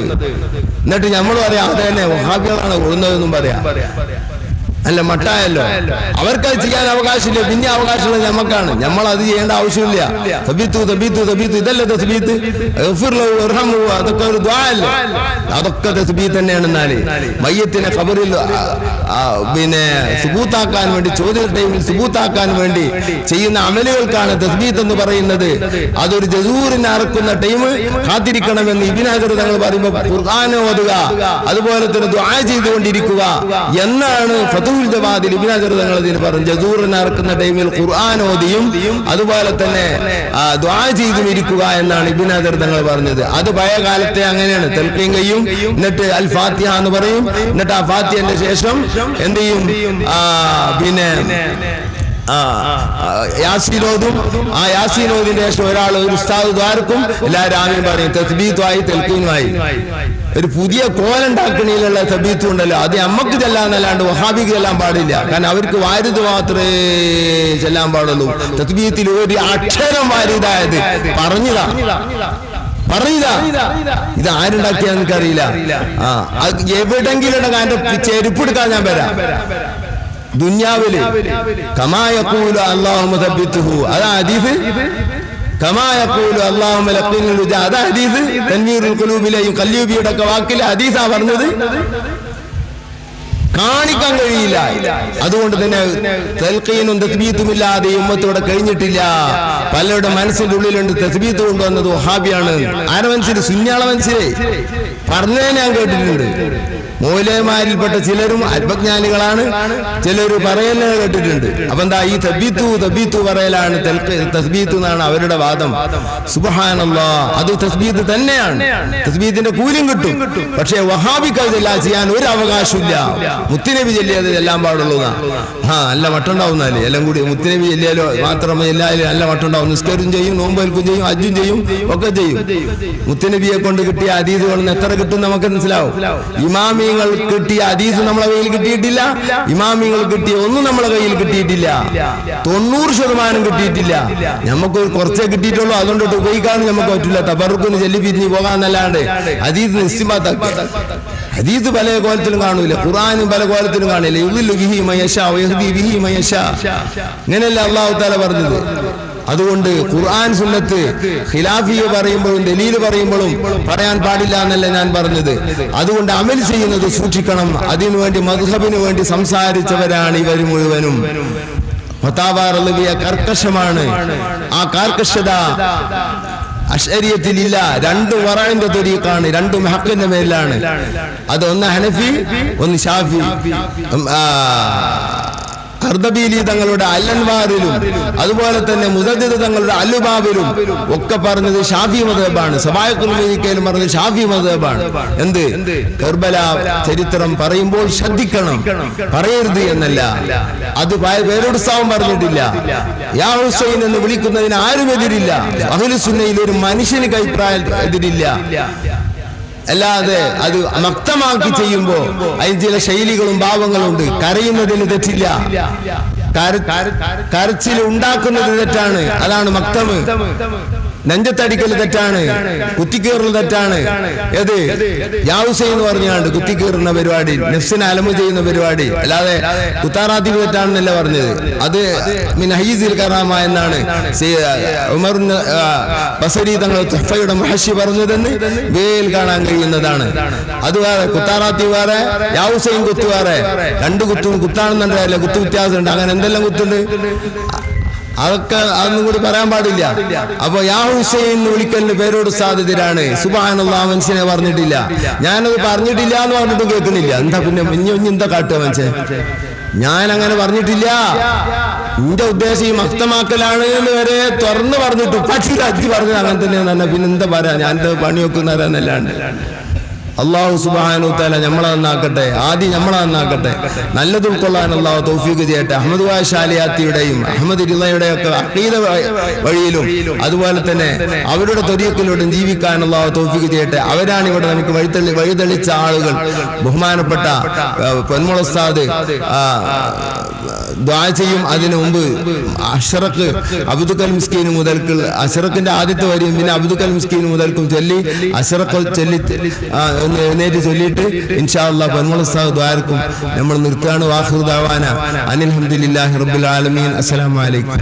Speaker 2: എന്നിട്ട് നമ്മൾ പറയാം അത് തന്നെ വഹാബികളാണ് കൊള്ളുന്നതെന്നും പറയാം. അല്ല മട്ടായല്ലോ, അവർക്കത് ചെയ്യാൻ അവകാശമില്ല. പിന്നെ അവകാശമുള്ളത് നമുക്കാണ്. നമ്മൾ അത് ചെയ്യേണ്ട ആവശ്യമില്ല. തബീത്തു തബീത്തു തബീത്തു ഇതല്ലേ തസ്ബീത്ത്. അതൊക്കെ ഒരു ദുആ അല്ലേ, അതൊക്കെ തസ്ബീത്ത് തന്നെയാണ്. എന്നാല് മയ്യത്തിനെ ഖബറിൽ പിന്നെ സുബൂത്താക്കാൻ വേണ്ടി, ചോദ്യ ടൈമിൽ സുബൂത്താക്കാൻ വേണ്ടി ചെയ്യുന്ന അമലുകൾക്കാണ് തസ്ബീത്ത് എന്ന് പറയുന്നത്. അതൊരു ജസൂറിനെ അറക്കുന്ന ടൈം കാത്തിരിക്കണമെന്ന് ഇബ്നു ഹജർ തങ്ങൾ പറയുമ്പോൾ ഖുർആൻ ഓതുക, അതുപോലെ തന്നെ ദുആ ചെയ്തുകൊണ്ടിരിക്കുക എന്നാണ് ഫതുഹുൽ ജവാദിൽ ഇബ്നു ഹജർ തങ്ങൾ ഇതിന് പറഞ്ഞു. ജസൂറിനെ അറക്കുന്ന ടൈമിൽ ഖുർആൻ ഓതിയും അതുപോലെ തന്നെ ദുആ ചെയ്തും ഇരിക്കുക എന്നാണ് ഇബ്നു ഹജർ തങ്ങൾ പറഞ്ഞത്. അത് പഴയ കാലത്തെ അങ്ങനെയാണ്. തൽഖീൻ കഴിയും, എന്നിട്ട് അൽ ഫാത്തിഹ എന്ന് പറയും, എന്നിട്ട് ആ ഫാത്തിഹന്റെ ശേഷം എന്ത് ചെയ്യും, പിന്നെ യാസീനോദും. ആ യാസീനോദിന്റെ ശേഷം ഒരാൾ ഒരു ഉസ്താദ് ദ്വാരക്കും എല്ലാവരും ആമീൻ പറയും. തസ്ബീത്തുമായി തൽഖീനുമായി ഒരു പുതിയ കോലുണ്ടാക്കണയിലുള്ള തസ്ബീത്തും ഉണ്ടല്ലോ, അത് നമ്മക്ക് ചെല്ലാന്നല്ലാണ്ട് വഹാബിക്ക് ചെല്ലാൻ പാടില്ല. കാരണം അവർക്ക് വാരിത് മാത്രമേ ചെല്ലാൻ പാടുള്ളൂ. തസ്ബീത്തിൽ ഒരു അക്ഷരം വാരിതായത് പറഞ്ഞതാ. ഇത് ആരുണ്ടാക്കിയാന്ന് എനിക്കറിയില്ല. എവിടെങ്കിലും അതിന്റെ ചെരുപ്പ് എടുക്കാൻ ഞാൻ വരാം. ദുനിയാവില് കമാ യഖൂലു അല്ലാഹുമ്മ തബ്ബിത്തുഹു, അതാ ഹദീസ്. കമാ യഖൂലു അല്ലാഹുമ്മ ലഖിനുൽ ജാ, അതാ ഹദീസ്. തൻവീറുൽ ഖുലൂബിലെയും കല്ലൂബിയുടെ ഒക്കെ വാക്കിൽ ഹദീസാ പറഞ്ഞത്. കാണിക്കാൻ കഴിയില്ല. അതുകൊണ്ട് തന്നെ തൽഖീനും തസ്ബീത്തുമില്ലാതെ ഉമ്മത്തോടെ കഴിഞ്ഞിട്ടില്ല. പലരുടെ മനസ്സിന്റെ ഉള്ളിലുണ്ട് തസ്ബീത്ത് കൊണ്ടുവന്നത് വഹാബിയാണ്. ആരെ മനസ്സിൽ? സുന്നിയാളെ മനസ്സിലെ പറഞ്ഞേ ഞാൻ കേട്ടിട്ടുണ്ട്. മൗലവിമാരിൽപ്പെട്ട ചിലരും അല്പജ്ഞാനികളാണ്, ചിലർ പറയലേ കേട്ടിട്ടുണ്ട്. അപ്പൊ എന്താ ഈ തസ്ബീത്തു പറയലാണ് തസ്ബീത്ത് എന്നാണ് അവരുടെ വാദം. സുബ്ഹാനല്ലാഹ്, അത് തസ്ബീത്ത് തന്നെയാണ്. തസ്ബീത്തിന്റെ കൂലിയും കിട്ടും. പക്ഷേ വഹാബിക്ക് അതെല്ലാം ചെയ്യാൻ ഒരു അവകാശമില്ല. മുത്തുനബി ചൊല്ലിയത് എല്ലാം പാടുള്ളൂ. നല്ല മട്ടുണ്ടാവുന്നാല് എല്ലാം കൂടി മുത്തുനബി ചൊല്ലിയാലോ മാത്രമേ എല്ലാവരും നല്ല മട്ടുണ്ടാവും. നിസ്കാരം ചെയ്യും, നോമ്പേൽക്കും ചെയ്യും, ഹജ്ജും ചെയ്യും, ഒക്കെ ചെയ്യും. മുത്തുനബിയെ കൊണ്ട് കിട്ടിയ ഹദീസുകളിൽ എത്ര കിട്ടും നമുക്ക് മനസ്സിലാവും. ഇമാമിങ്ങൾ കിട്ടിയ ഹദീസ് നമ്മളെ കയ്യിൽ കിട്ടിയിട്ടില്ല. ഇമാമിങ്ങൾ കിട്ടിയ ഒന്നും നമ്മളെ കയ്യിൽ കിട്ടിയിട്ടില്ല. 90% കിട്ടിയിട്ടില്ല. നമുക്ക് കുറച്ചേ കിട്ടിയിട്ടുള്ളൂ. അതുകൊണ്ടിട്ട് ഉപയോഗിക്കാൻ നമുക്ക് പറ്റില്ല. തബറുക്കിന് ചെല്ലി പിരിഞ്ഞ് പോകാന്നല്ലാണ്ട് ഹദീസ് ഇസ്തിംബാത്താക്കി. ഹദീസ് പല കോലത്തിലും കാണൂല, ഖുർആനും പല കോലത്തിലും കാണില്ല. യുദ്ദില്ലു ബിഹി മയശാ വയഹ്ദി ബിഹി മയശാ, ഇങ്ങനെയല്ല അല്ലാഹു തആല പറഞ്ഞത്. അതുകൊണ്ട് ഖുർആൻ സുന്നത്ത് ഖിലാഫിയ പറയുമ്പോഴും ദലീല് പറയുമ്പോഴും പറയാൻ പാടില്ല എന്നല്ല ഞാൻ പറഞ്ഞത്. അതുകൊണ്ട് അമൽ ചെയ്യുന്നത് സൂക്ഷിക്കണം. അതിനുവേണ്ടി മദ്ഹബിന് വേണ്ടി സംസാരിച്ചവരാണ് ഇവർ മുഴുവനും. ഫതാവ റളിയ കർക്കശമാണ്. ആ കർക്കശത അശ്അരിയത്തിലില്ല. രണ്ട് വറഇന്റെ ത്വരീഖാണ്, രണ്ടും ഹഖിന്റെ മേലാണ്. അത് ഒന്ന് ഹനഫി, ഒന്ന് ഷാഫി. അർദബീലി തങ്ങളുടെ അൽ-അൻവാറിലും അതുപോലെ തന്നെ മുസദ്ദിദ് തങ്ങളുടെ അൽ-ലുബാബിലും ഒക്കെ പറഞ്ഞത് ഷാഫി മദ്ഹബാണ്. സബായഖുൽ മുലീക്കയിലും പറഞ്ഞത് ഷാഫി മദ്ഹബാണ്. എന്ത്? കർബല ചരിത്രം പറയുമ്പോൾ ശ്രദ്ധിക്കണം, പറയരുത് എന്നല്ല. അത് പേരോത്സവം പറഞ്ഞിട്ടില്ല. യാ ഹുസൈൻ എന്ന് വിളിക്കുന്നതിന് ആരും എതിരില്ല. അഹ്ലു സുന്നയിൽ ഒരു മനുഷ്യന് അഭിപ്രായം എതിരില്ല. അല്ലാതെ അത് മക്തമാക്കി ചെയ്യുമ്പോ അതിന് ചില ശൈലികളും ഭാവങ്ങളും ഉണ്ട്. കരയുന്നതിന് തെറ്റില്ല, കരച്ചിൽ ഉണ്ടാക്കുന്നത് തെറ്റാണ്. അതാണ് മക്തമ്. നെഞ്ചത്തടിക്കൽ തെറ്റാണ്, കുത്തിക്കേറൽ തെറ്റാണ്. ഏത് യാവുസൈ എന്ന് പറഞ്ഞാണ്ട് കുത്തിക്കേറുന്ന പരിപാടി, നെഫ്സിനെ അലമ ചെയ്യുന്ന പരിപാടി, അല്ലാതെ കുത്താറാത്തി തെറ്റാണെന്നല്ല പറഞ്ഞത്. അത് മിൻ ഹൈസിൽ കറാമ എന്നാണ് ഉമർ ബസരി തങ്ങൾ തുഹ്ഫയുടെ മുഹശി പറഞ്ഞതെന്ന് വേൽ കാണാൻ കഴിയുന്നതാണ്. അത് വേറെ, കുത്താറാത്തി വേറെ, യാവുസൈൻ കുത്ത് വേറെ. രണ്ട് കുത്തും കുത്താണെന്നുണ്ടല്ലേ, കുത്തു വ്യത്യാസമുണ്ട്. അങ്ങനെ എന്തെല്ലാം കുത്തുണ്ട്, അതൊക്കെ അതൊന്നും കൂടി പറയാൻ പാടില്ല. അപ്പൊ യാ ഹുസൈൻ വിളിക്കലിന് പേരോട് സാധ്യതരാണ്. സുബ്ഹാനല്ലാഹ്, മനുഷ്യനെ പറഞ്ഞിട്ടില്ല. ഞാനത് പറഞ്ഞിട്ടില്ല എന്ന് പറഞ്ഞിട്ടും കേൾക്കുന്നില്ല. എന്താ പിന്നെ എന്താ കാട്ടുക മനുഷ്യൻ? ഞാൻ അങ്ങനെ പറഞ്ഞിട്ടില്ല. എന്റെ ഉദ്ദേശം ഈ മക്തമാക്കലാണ് എന്ന് വരെ തുറന്ന് പറഞ്ഞിട്ടു. പക്ഷേ അജ്ജി പറഞ്ഞത് അങ്ങനെ തന്നെയാണ്. പിന്നെ എന്താ പറയാ, ഞാൻ പണി വെക്കുന്നവരാന്നല്ലാണ്ട്. അല്ലാഹു സുബ്ഹാനഹു തആല നമ്മളെ നന്നാക്കട്ടെ, ആദ്യം നമ്മളെ നന്നാക്കട്ടെ. നല്ലത് ഉൾക്കൊള്ളാൻ അല്ലാഹു തൗഫീഖ് ചെയ്യട്ടെ. അഹ്മദ് വായ ഷാലിയാത്തിയുടെയും അഹ്മദ് റിളയുടെയും ഒക്കെ അഖീദ വഴിയിലും അതുപോലെ തന്നെ അവരുടെ ത്വരീഖിലൂടെയും ജീവിക്കാൻ അല്ലാഹു തൗഫീഖ് ചെയ്യട്ടെ. അവരാണ് ഇവിടെ നമുക്ക് വഴിതെളിച്ച ആളുകൾ. ബഹുമാനപ്പെട്ട പൊന്മുള ഉസ്താദ് ദുആ ചെയ്യും. അതിനു മുമ്പ് അഷ്റഖ് അബ്ദുൽ മിസ്കീൻ മുതൽക്ക്, അഷ്റഖിന്റെ ആദ്യത്തെ വരിയും പിന്നെ അബ്ദുൽ മിസ്കീൻ മുതൽക്കും ചൊല്ലി അഷ്റഖ് ചൊല്ലി എഴുന്നേറ്റ് ചൊല്ലിയിട്ട് ഇൻഷാ അല്ലാഹ് പൊന്മുള ഉസ്താദ് ദുആർക്കും നമ്മൾ നിർത്തുകയാണ്. വാഖിറു ദഅവാന അനിൽ ഹംദുലില്ലാഹി റബ്ബിൽ ആലമീൻ. അസ്സലാമു അലൈക്കും.